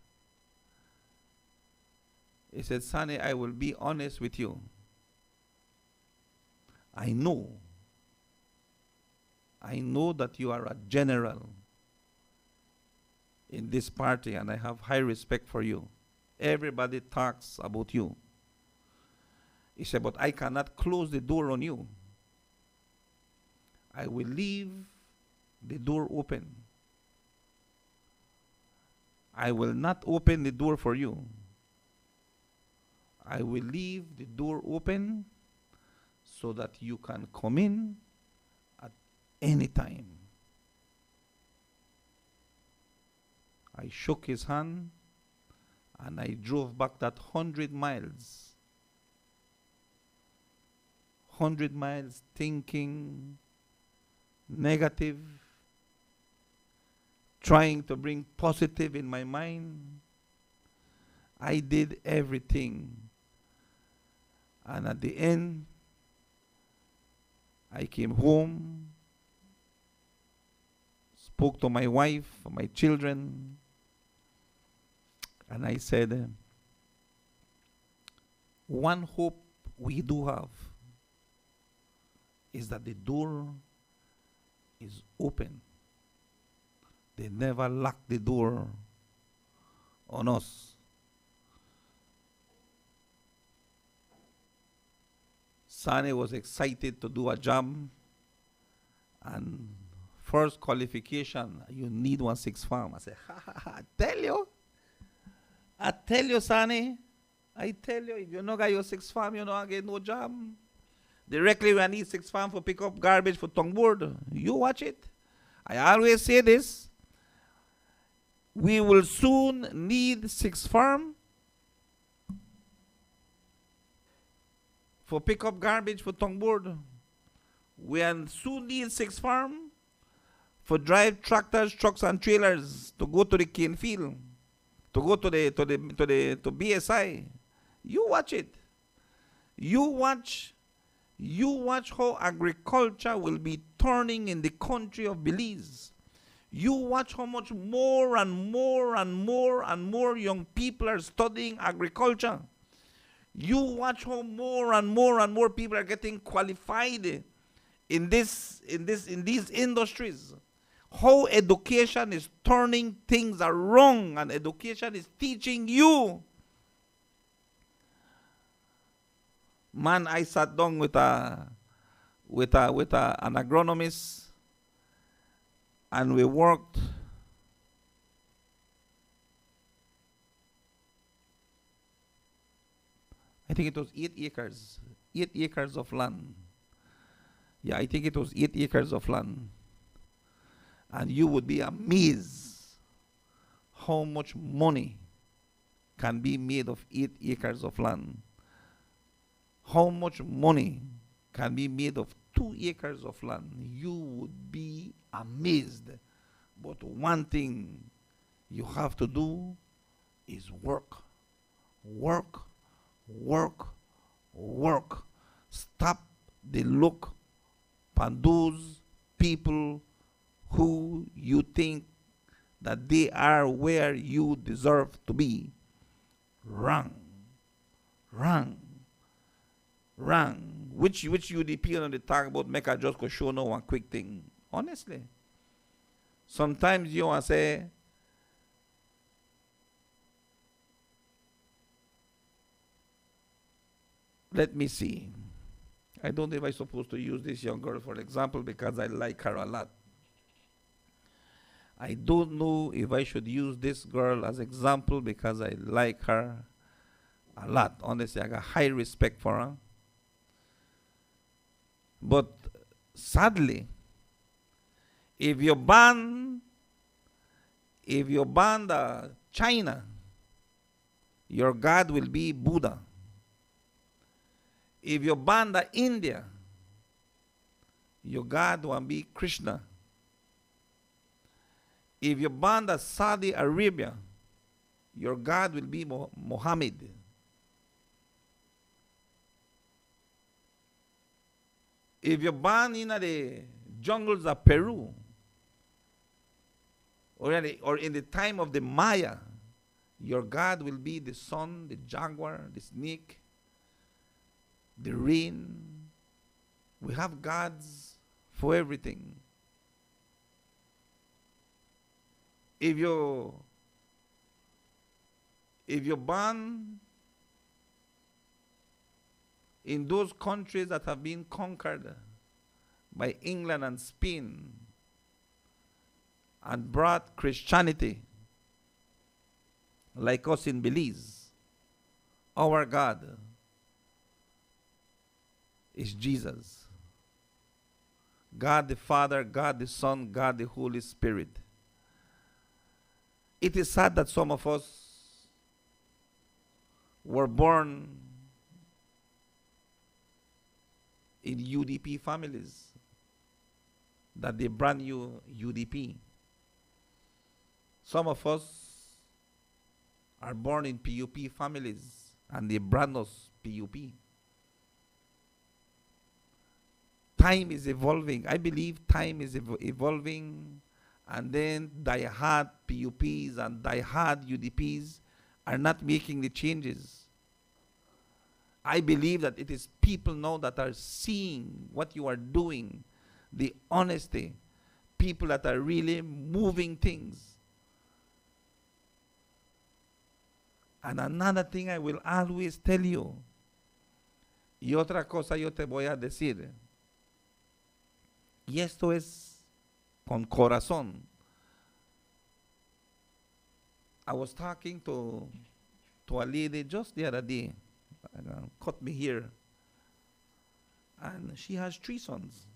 He said, Sonny, I will be honest with you. I know that you are a general in this party, and I have high respect for you. Everybody talks about you. He said, but I cannot close the door on you. I will leave the door open. I will not open the door for you. I will leave the door open so that you can come in at any time. I shook his hand and I drove back that 100 miles. 100 miles thinking negative, trying to bring positive in my mind. I did everything. And at the end, I came home, spoke to my wife, my children, and I said, one hope we do have is that the door is open. They never lock the door on us. Sani was excited to do a job, and first qualification, you need 1/6 farm. I said, I tell you, Sani, I tell you, if you not got your 6 farm, you don't get no job. Directly when I need 6 farm for pick up garbage for tongue board, you watch it. I always say this, we will soon need 6 farm for pick up garbage for tongue board. We soon need 6 farm for drive tractors, trucks, and trailers to go to the cane field, to go to BSI. You watch it. You watch how agriculture will be turning in the country of Belize. You watch how much more and more and more and more young people are studying agriculture. You watch how more and more and more people are getting qualified in these industries. How education is turning things around, and education is teaching you. Man, I sat down with an agronomist, and we worked. I think it was 8 acres. 8 acres of land. Yeah, I think it was 8 acres of land. And you would be amazed how much money can be made of 8 acres of land. How much money can be made of 2 acres of land. You would be amazed. But one thing you have to do is work. Work. Work. Work. Stop the look upon those people who you think that they are where you deserve to be. Wrong. Wrong. Wrong. Which UDP on the talk about make a just go show no one quick thing. Honestly. Sometimes you want to say, let me see. I don't know if I'm supposed to use this young girl for example because I like her a lot. I don't know if I should use this girl as example because I like her a lot. Honestly, I got high respect for her. But sadly, if you ban China, your God will be Buddha. If you ban India, your God will be Krishna. If you're born as Saudi Arabia, your God will be Muhammad. If you're born in the jungles of Peru, or in the time of the Maya, your God will be the sun, the jaguar, the snake, the rain. We have gods for everything. If you're born in those countries that have been conquered by England and Spain and brought Christianity, like us in Belize, our God is Jesus. God the Father, God the Son, God the Holy Spirit. It is sad that some of us were born in UDP families, that they brand new UDP. Some of us are born in PUP families, and they brand us PUP. Time is evolving. I believe time is evolving, and then die-hard PUPs and die-hard UDPs are not making the changes. I believe that it is people now that are seeing what you are doing, the honesty, people that are really moving things. And another thing I will always tell you, y otra cosa yo te voy a decir, y esto es con corazón. I was talking to a lady just the other day, caught me here, and she has 3 sons.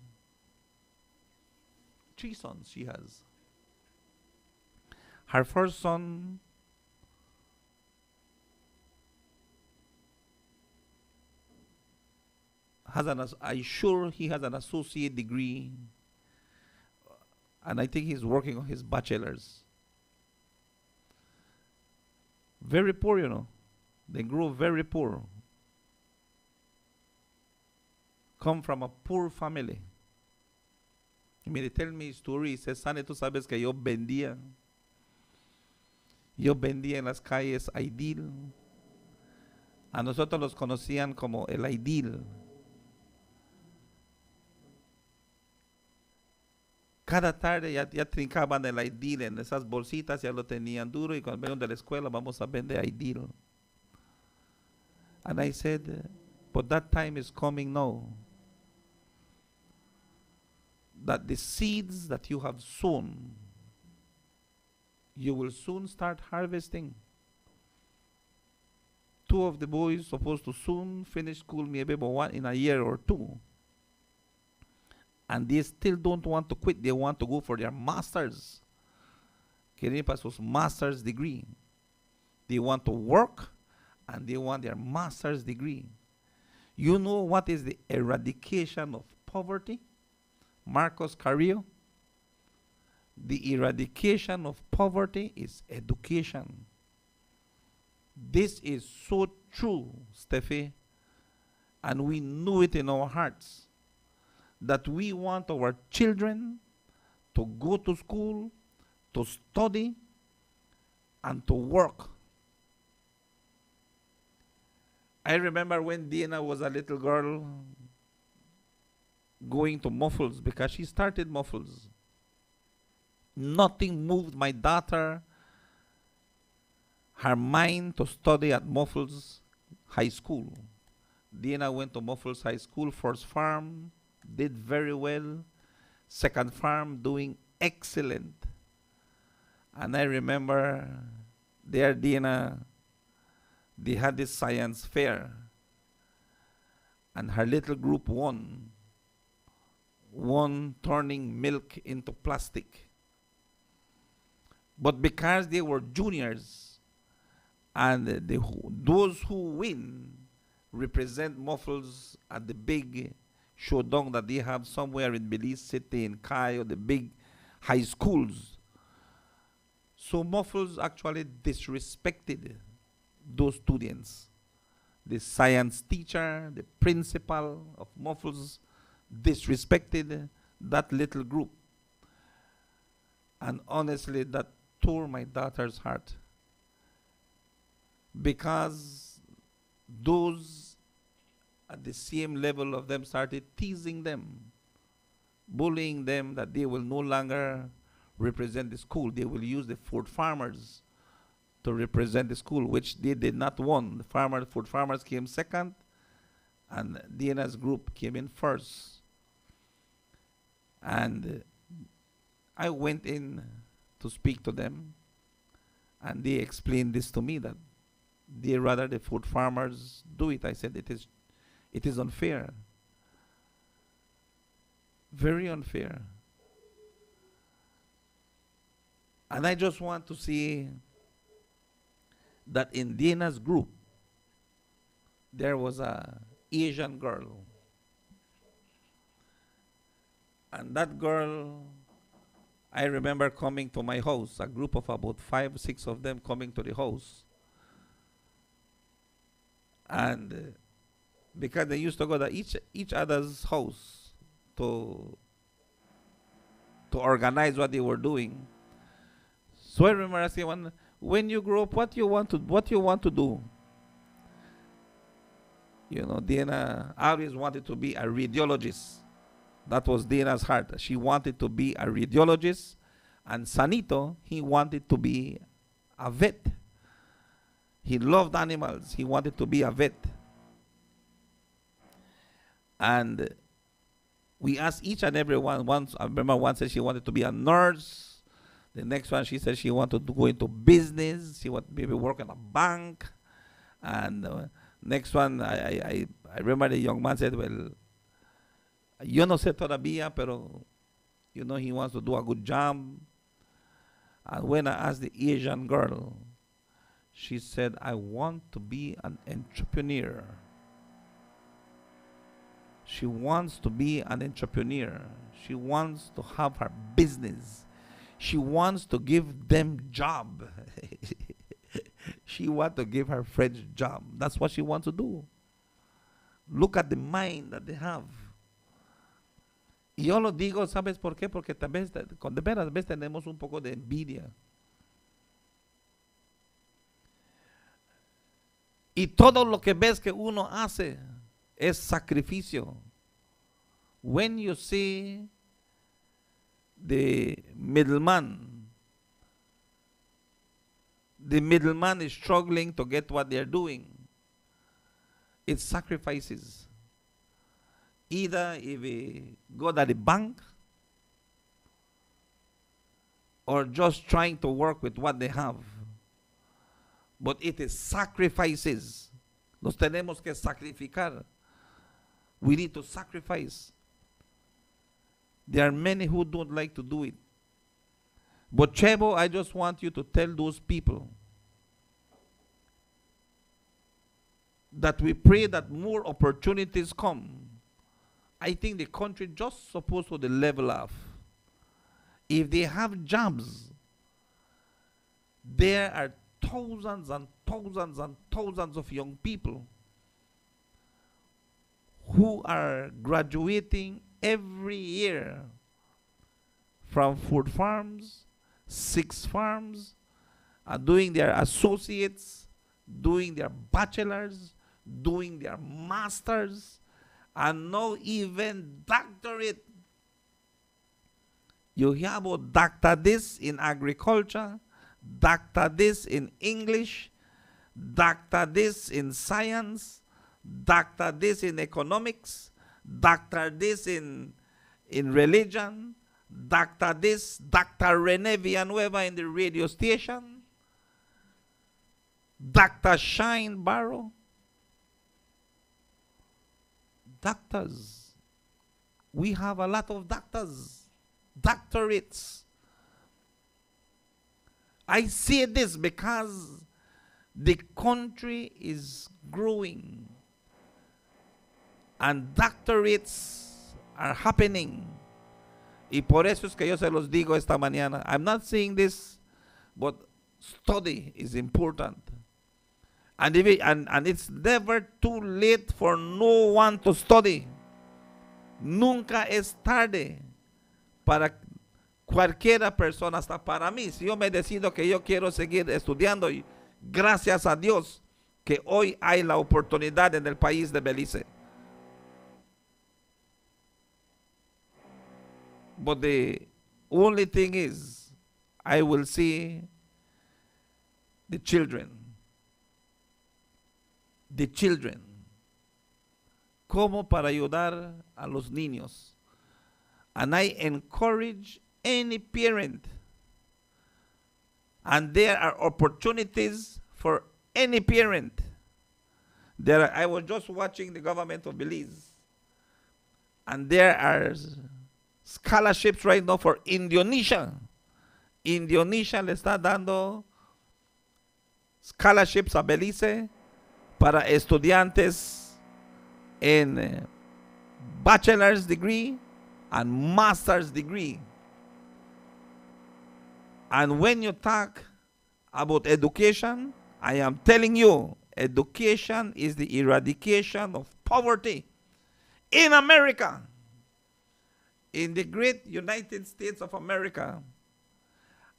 3 sons she has. Her first son I'm sure he has an associate degree, and I think he's working on his bachelor's. Very poor, you know. They grow very poor. Come from a poor family. I mean, they tell me a story. He says, Sane, tú sabes que yo vendía en las calles Aidil. A nosotros los conocían como el Aidil. Cada tarde ya trincaban el Aidil en esas bolsitas, ya lo tenían duro, y cuando vengan de la escuela vamos a vender Aidil. And I said, but that time is coming now. That the seeds that you have sown, you will soon start harvesting. 2 of the boys supposed to soon finish school, maybe about 1 in a year or 2. And they still don't want to quit. They want to go for their masters. Quieren para sus master's degree. They want to work, and they want their master's degree. You know what is the eradication of poverty? Marcos Carrillo. The eradication of poverty is education. This is so true, Steffi, and we know it in our hearts, that we want our children to go to school, to study, and to work. I remember when Dina was a little girl going to Muffles, because she started Muffles. Nothing moved my daughter, her mind, to study at Muffles High School. Dina went to Muffles High School, first farm, did very well. Second farm, doing excellent. And I remember there, Dina, they had this science fair, and her little group won turning milk into plastic. But because they were juniors, and those who win represent Muffles at the big showdown that they have somewhere in Belize City, in Cayo, the big high schools. So Muffles actually disrespected those students. The science teacher, the principal of Muffles disrespected that little group. And honestly, that tore my daughter's heart. Because those at the same level of them started teasing them, bullying them that they will no longer represent the school. They will use the Ford farmers to represent the school, which they did not want. The Ford farmers came second, and Dana's group came in first. And I went in to speak to them, and they explained this to me, that they rather the Ford farmers do it. I said it is unfair, very unfair. And I just want to see that in Dana's group, there was a Asian girl. And that girl, I remember coming to my house, a group of about 5, 6 of them coming to the house. And because they used to go to each other's house to organize what they were doing. So I remember asking one, when you grow up, what you want to do? You know, Dana always wanted to be a radiologist. That was Dana's heart. She wanted to be a radiologist, and Sanito, he wanted to be a vet. He loved animals. He wanted to be a vet. And we asked each and every one. Once, I remember one said she wanted to be a nurse. The next one, she said she wanted to go into business. She wanted to maybe work in a bank. And next one, I remember the young man said, well, yo no sé todavía, pero, you know, he wants to do a good job. And when I asked the Asian girl, she said, I want to be an entrepreneur. She wants to be an entrepreneur. She wants to have her business. She wants to give them job. She wants to give her friends job. That's what she wants to do. Look at the mind that they have. Y yo lo digo, ¿sabes por qué? Porque tal vez, de veras, a veces tenemos un poco de envidia. Y todo lo que ves que uno hace es sacrificio. When you see the middleman is struggling to get what they're doing, it's sacrifices. Either if we go to the bank or just trying to work with what they have. But it is sacrifices. Nos tenemos que sacrificar. We need to sacrifice. There are many who don't like to do it. But Chebo, I just want you to tell those people that we pray that more opportunities come. I think the country just supposed to level off. If they have jobs, there are thousands and thousands and thousands of young people who are graduating every year from food farms, 6 farms, doing their associates, doing their bachelors, doing their masters, and now even doctorate. You hear about doctor this in agriculture, doctor this in English, doctor this in science, doctor this in economics, doctor this in religion, doctor this, Dr. Rene Villanueva in the radio station, Dr. Shine Barrow. Doctors. We have a lot of doctors, doctorates. I say this because the country is growing and doctorates are happening. Y por eso es que yo se los digo esta mañana. I'm not saying this But study is important. And it's never too late for no one to study. Nunca es tarde para cualquiera persona, hasta para mí. Si yo me decido que yo quiero seguir estudiando, y gracias a Dios que hoy hay la oportunidad en el país de Belice. But the only thing is, I will see the children. The children. Cómo para ayudar a los niños. And I encourage any parent. And there are opportunities for any parent. I was just watching the government of Belize. And there are scholarships right now for Indonesia. Indonesia le está dando scholarships a Belize para estudiantes en bachelor's degree and master's degree. And when you talk about education, I am telling you, education is the eradication of poverty in America. In the great United States of America,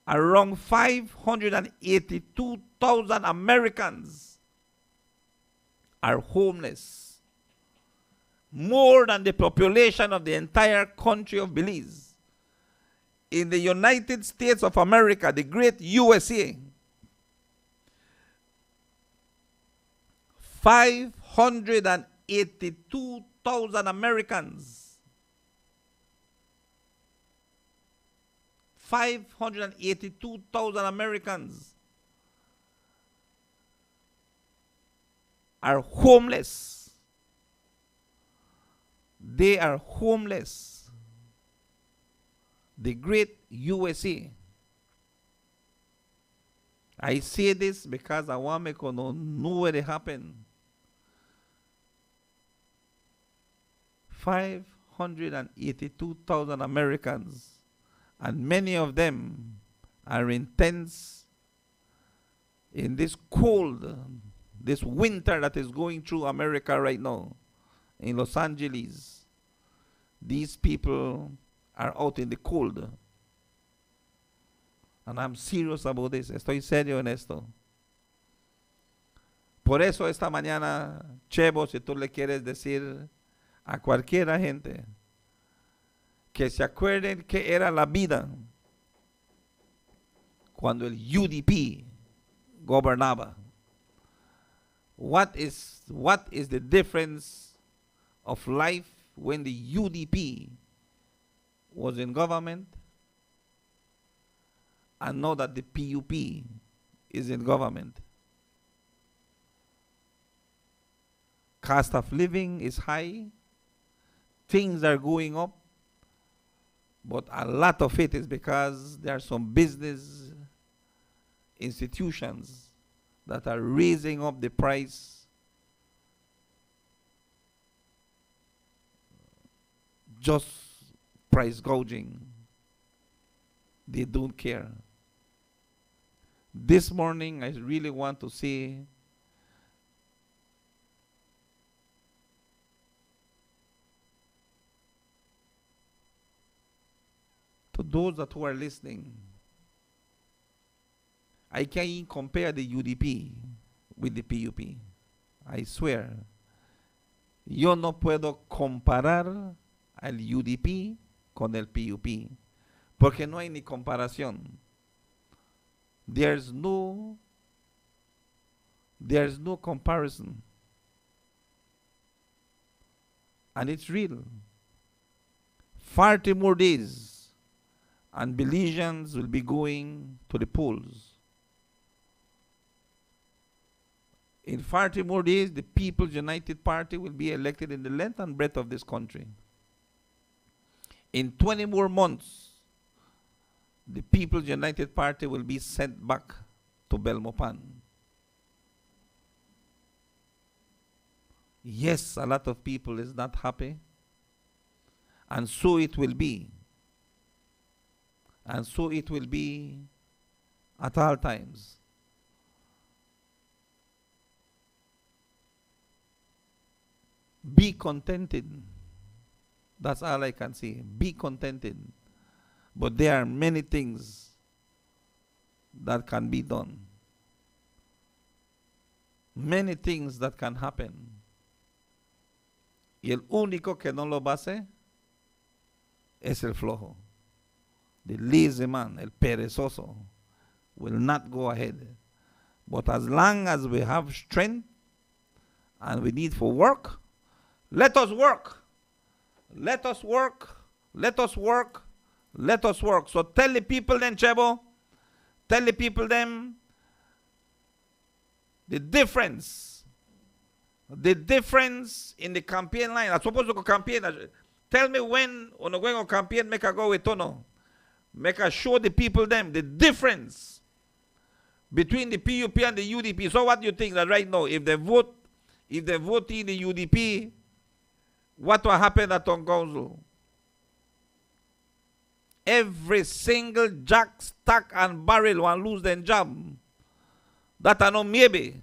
around 582,000 Americans are homeless. More than the population of the entire country of Belize. In the United States of America, the great USA, 582,000 Americans. 582,000 Americans are homeless. They are homeless. The great USA. I say this because I want me to know where it happened. 582,000 Americans. And many of them are in tents in this cold, this winter that is going through America right now, in Los Angeles. These people are out in the cold. And I'm serious about this. Estoy serio en esto. Por eso esta mañana, Chevo, si tú le quieres decir a cualquiera gente que se acuerden que era la vida cuando el UDP gobernaba. What is the difference of life when the UDP was in government and now that the PUP is in government? Cost of living is high. Things are going up. But a lot of it is because there are some business institutions that are raising up the price just price gouging. They don't care. This morning, I really want to say to those that who are listening, I can't even compare the UDP with the PUP. I swear. Yo no puedo comparar al UDP con el PUP. Porque no hay ni comparación. There's no comparison. And it's real. 40 more days and Belizeans will be going to the polls. In 40 more days, the People's United Party will be elected in the length and breadth of this country. In 20 more months, the People's United Party will be sent back to Belmopan. Yes, a lot of people is not happy. And so it will be. And so it will be at all times. Be contented. That's all I can say. Be contented. But there are many things that can be done. Many things that can happen. Y el único que no lo va a hacer es el flojo. The lazy man, el perezoso, will not go ahead. But as long as we have strength and we need for work, let us work. Let us work. Let us work. Let us work. So tell the people then, Chebo, tell the people then the difference in the campaign line. I'm supposed to go campaign. Tell me when on going to campaign, make a go with Tono. Make a show the people them the difference between the PUP and the UDP. So what do you think that right now, if they vote in the UDP, what will happen at town council? Every single jack, stack, and barrel will lose their job. That I know maybe.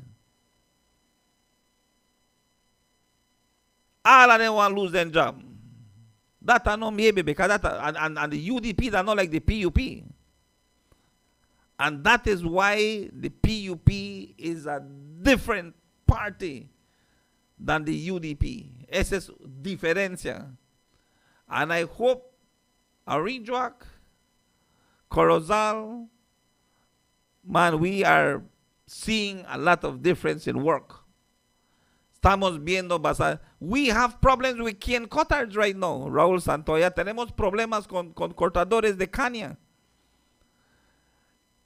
All of them will lose their job. That I know maybe because that and the UDP are not like the PUP. And that is why the PUP is a different party than the UDP. Esa es diferencia. And I hope Aridjuak, Corozal, man, we are seeing a lot of difference in work. Estamos viendo basar. We have problems with cane cutters right now, Raúl Santoya. Tenemos problemas con cortadores de caña.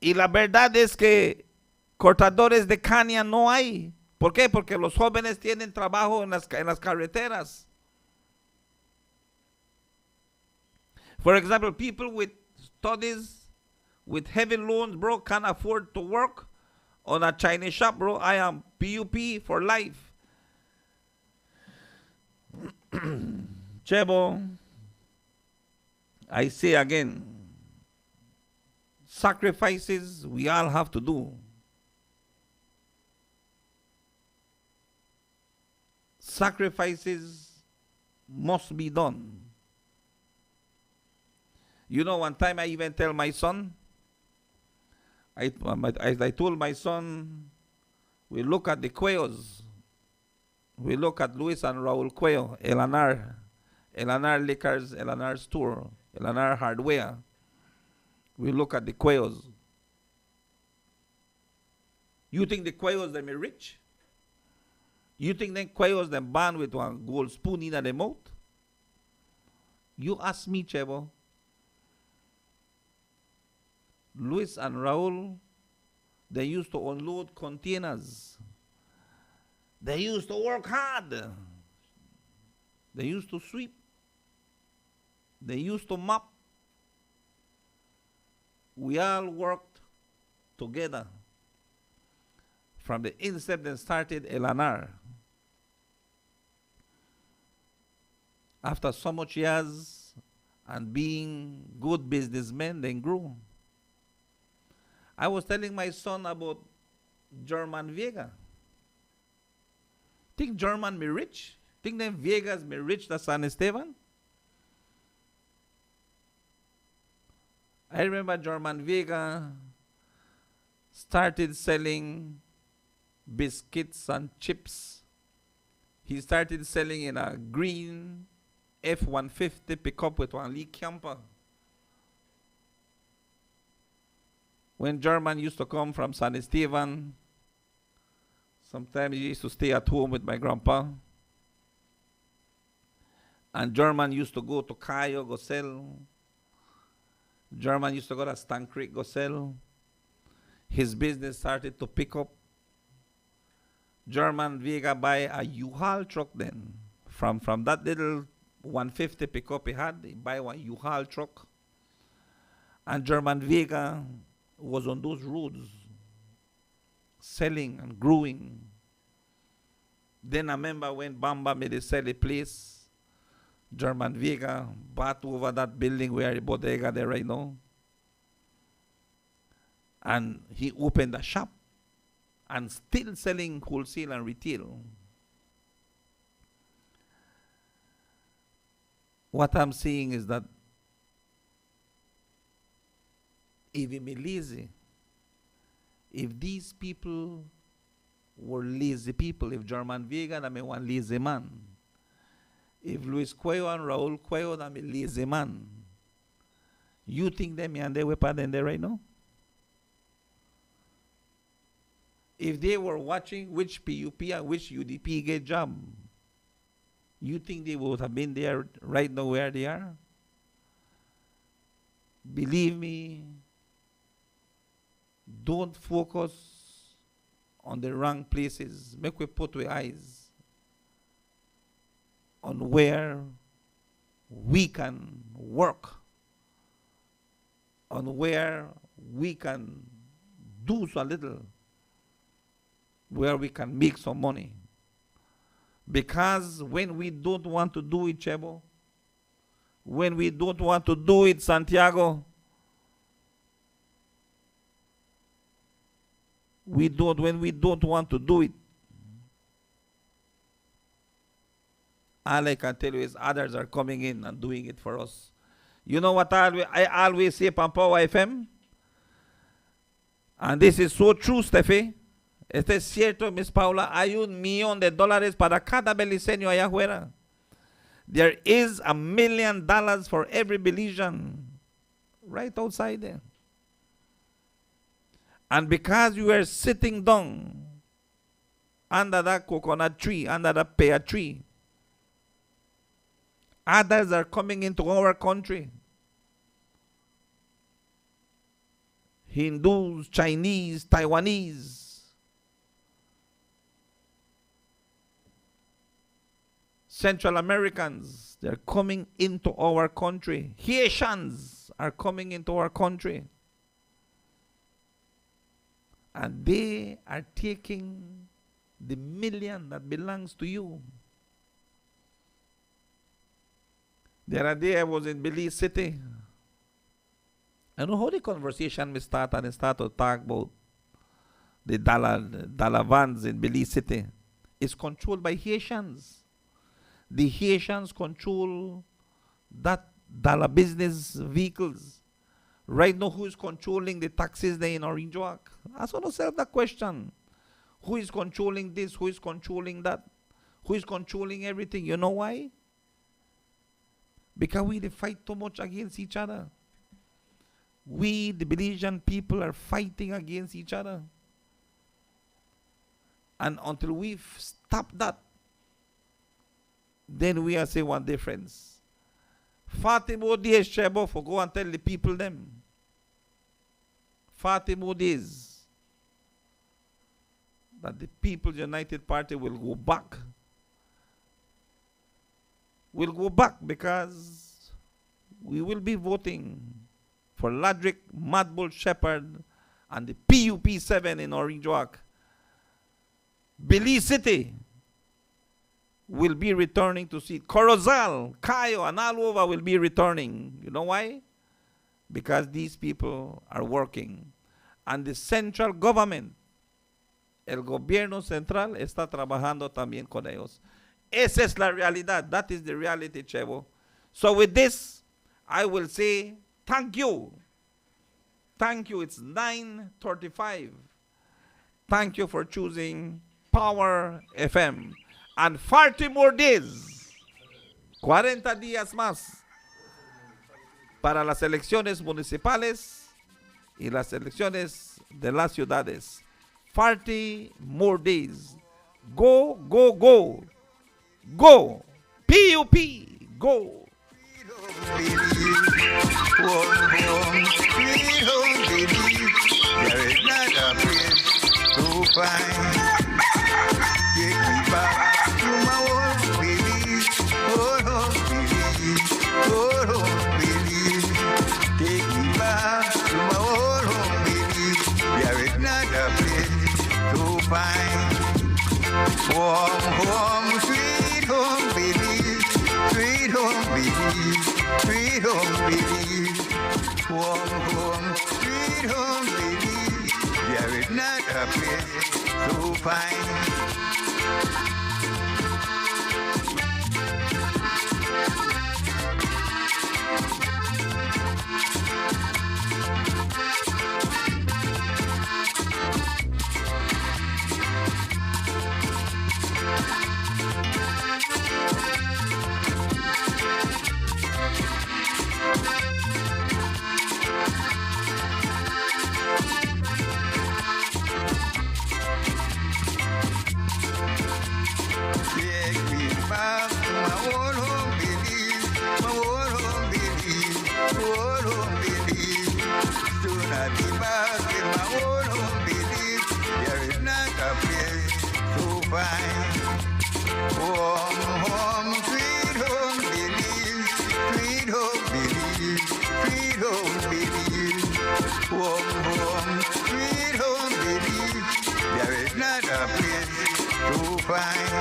Y la verdad es que cortadores de caña no hay. ¿Por qué? Porque los jóvenes tienen trabajo en las carreteras. For example, people with studies, with heavy loans, bro, can't afford to work on a Chinese shop, bro. I am PUP for life. Chebo, I say again, sacrifices we all have to do. Sacrifices must be done. You know, one time I even tell my son, I told my son, we look at the Cuellos. We look at Luis and Raul Cuello, Elanar Liquors, Elanar Store, Elanar Hardware. We look at the Cuellos. You think the Cuellos them are rich? You think them Cuellos them born with one gold spoon in the mouth? You ask me, Chebo. Luis and Raul, they used to unload containers. They used to work hard. They used to sweep. They used to mop. We all worked together from the instant they started Elanar. After so much years and being good businessmen, they grew. I was telling my son about German Vega. Think German me rich? Think them Vegas me rich than San Esteban? I remember German Vega started selling biscuits and chips. He started selling in a green F-150 pickup with one Lee camper. When German used to come from San Esteban, sometimes he used to stay at home with my grandpa. And German used to go to Cayo, go sell. German used to go to Stan Creek, go sell. His business started to pick up. German Vega buy a U-Haul truck then. From that little 150 pickup he had, he buy one U-Haul truck. And German Vega was on those roads, selling and growing. Then I remember when Bamba made a sell a place, German Vega bought over that building where the bodega there right now. And he opened a shop and still selling wholesale and retail. What I'm saying is that if in Belize, if these people were lazy people, if German Vega, I'm one lazy man, if Luis Cuello and Raul Cuello, I'm a lazy man, you think them and they weapon in there right now? If they were watching which PUP and which UDP get job, you think they would have been there right now where they are? Believe me, don't focus on the wrong places. Make we put our eyes on where we can work, on where we can do so little, where we can make some money. Because when we don't want to do it, Chebo, when we don't want to do it, Santiago, when we don't want to do it, all I can tell you is others are coming in and doing it for us. You know what I always say on Power FM? And this is so true, Steffi. Este es cierto, Miss Paula. Hay $1,000,000 para cada beliceño allá afuera. There is $1 million for every Belizean right outside there. And because you are sitting down under that coconut tree, under that pear tree, others are coming into our country. Hindus, Chinese, Taiwanese. Central Americans, they're coming into our country. Haitians are coming into our country. And they are taking the million that belongs to you. The other day I was in Belize City. I know how the conversation may start, and it start to talk about the dollar vans in Belize City. It's controlled by Haitians. The Haitians control that dollar business vehicles. Right now, who is controlling the taxes there in Orange Walk? Ask yourself that question. Who is controlling this? Who is controlling that? Who is controlling everything? You know why? Because we fight too much against each other. We, the Belizean people, are fighting against each other. And until we stop that, then we are say one difference. Fatima days, Chebo, for go and tell the people them. Fatima days that the People's United Party will go back. Will go back because we will be voting for Ladrick, Madbull, Shepherd, and the PUP 7 in Orange Walk. Belize City will be returning to seat. Corozal, Cayo, and all over will be returning. You know why? Because these people are working. And the central government, el gobierno central, está trabajando también con ellos. Esa es la realidad. That is the reality, Chevo. So with this, I will say thank you. Thank you. It's 9:35. Thank you for choosing Power FM. And 40 more days, 40 días más para las elecciones municipales y las elecciones de las ciudades. 40 more days. Go, go, go. Go. PUP. Go. There is not a place to find. Take me back to my old Belize, old Belize, old Belize. Take me back to my old Belize. There is not a place to find. Warm home, sweet home Belize, sweet home Belize, sweet home Belize. Warm home, sweet home Belize. There is not a place so fine. Take me back to my old home, Belize, my old home, Belize, old home, Belize. Soon I'll be back in my old home, Belize. There is not a place so fine. Home, home, sweet home, Belize, sweet home, Belize, sweet home, Belize. Home, home, sweet home, Belize. There is not a place so fine.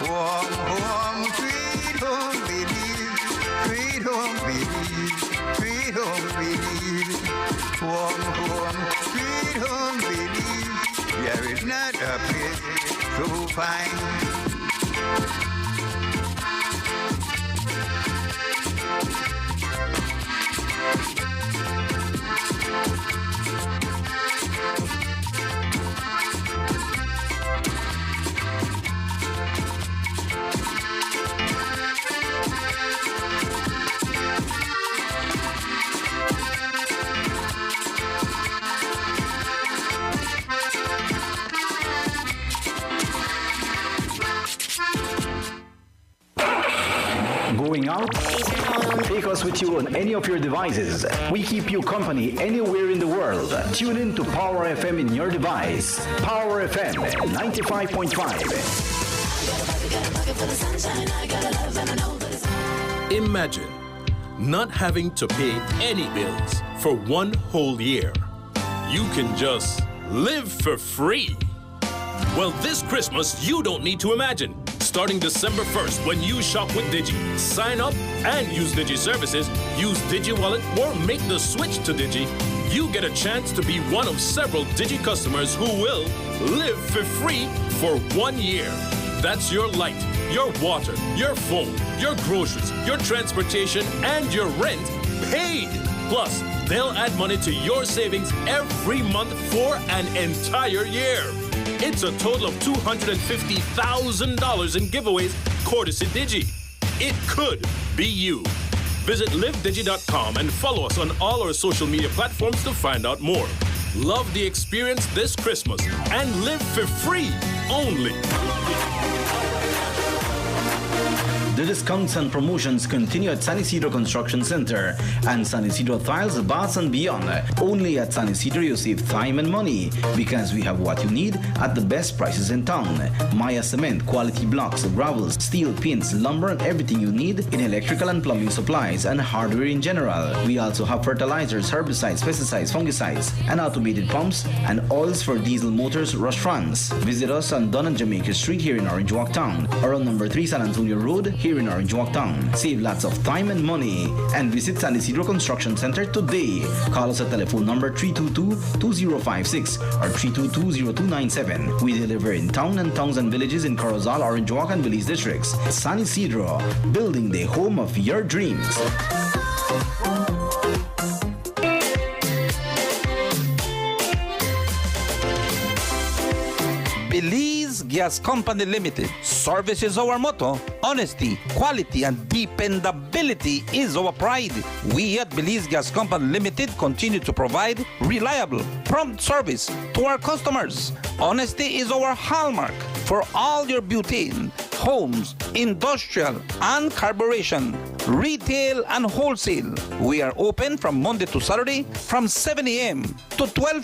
Home, home, sweet home, Belize, sweet home, Belize, sweet home, Belize. Home, home, sweet home, Belize. There is not a place so fine. Going out? Take us with you on any of your devices. We keep you company anywhere in the world. Tune in to Power FM in your device. Power FM 95.5. Imagine not having to pay any bills for one whole year. You can just live for free. Well, this Christmas, you don't need to imagine. Starting December 1st, when you shop with Digi, sign up and use Digi services, use Digi Wallet, or make the switch to Digi, you get a chance to be one of several Digi customers who will live for free for 1 year. That's your light, your water, your phone, your groceries, your transportation, and your rent paid. Plus, they'll add money to your savings every month for an entire year. It's a total of $250,000 in giveaways courtesy Digi. It could be you. Visit livedigi.com and follow us on all our social media platforms to find out more. Love the experience this Christmas and live for free only. The discounts and promotions continue at San Isidro Construction Center and San Isidro Tiles, Baths and Beyond. Only at San Isidro you save time and money because we have what you need at the best prices in town. Maya Cement, quality blocks, gravels, steel, pins, lumber and everything you need in electrical and plumbing supplies and hardware in general. We also have fertilizers, herbicides, pesticides, fungicides and automated pumps and oils for diesel motors, restaurants. Visit us on Dunn and Jamaica Street here in Orange Walk Town or on number 3 San Antonio Road here in Orange Walk Town. Save lots of time and money and visit San Isidro Construction Center today. Call us at telephone number 322-2056 or 322-0297. We deliver in town and towns and villages in Corozal, Orange Walk and Belize districts. San Isidro, building the home of your dreams. Belize Gas Company Limited. Service is our motto. Honesty, quality, and dependability is our pride. We at Belize Gas Company Limited continue to provide reliable, prompt service to our customers. Honesty is our hallmark for all your butane, homes, industrial, and carburation, retail, and wholesale. We are open from Monday to Saturday from 7 a.m. to 12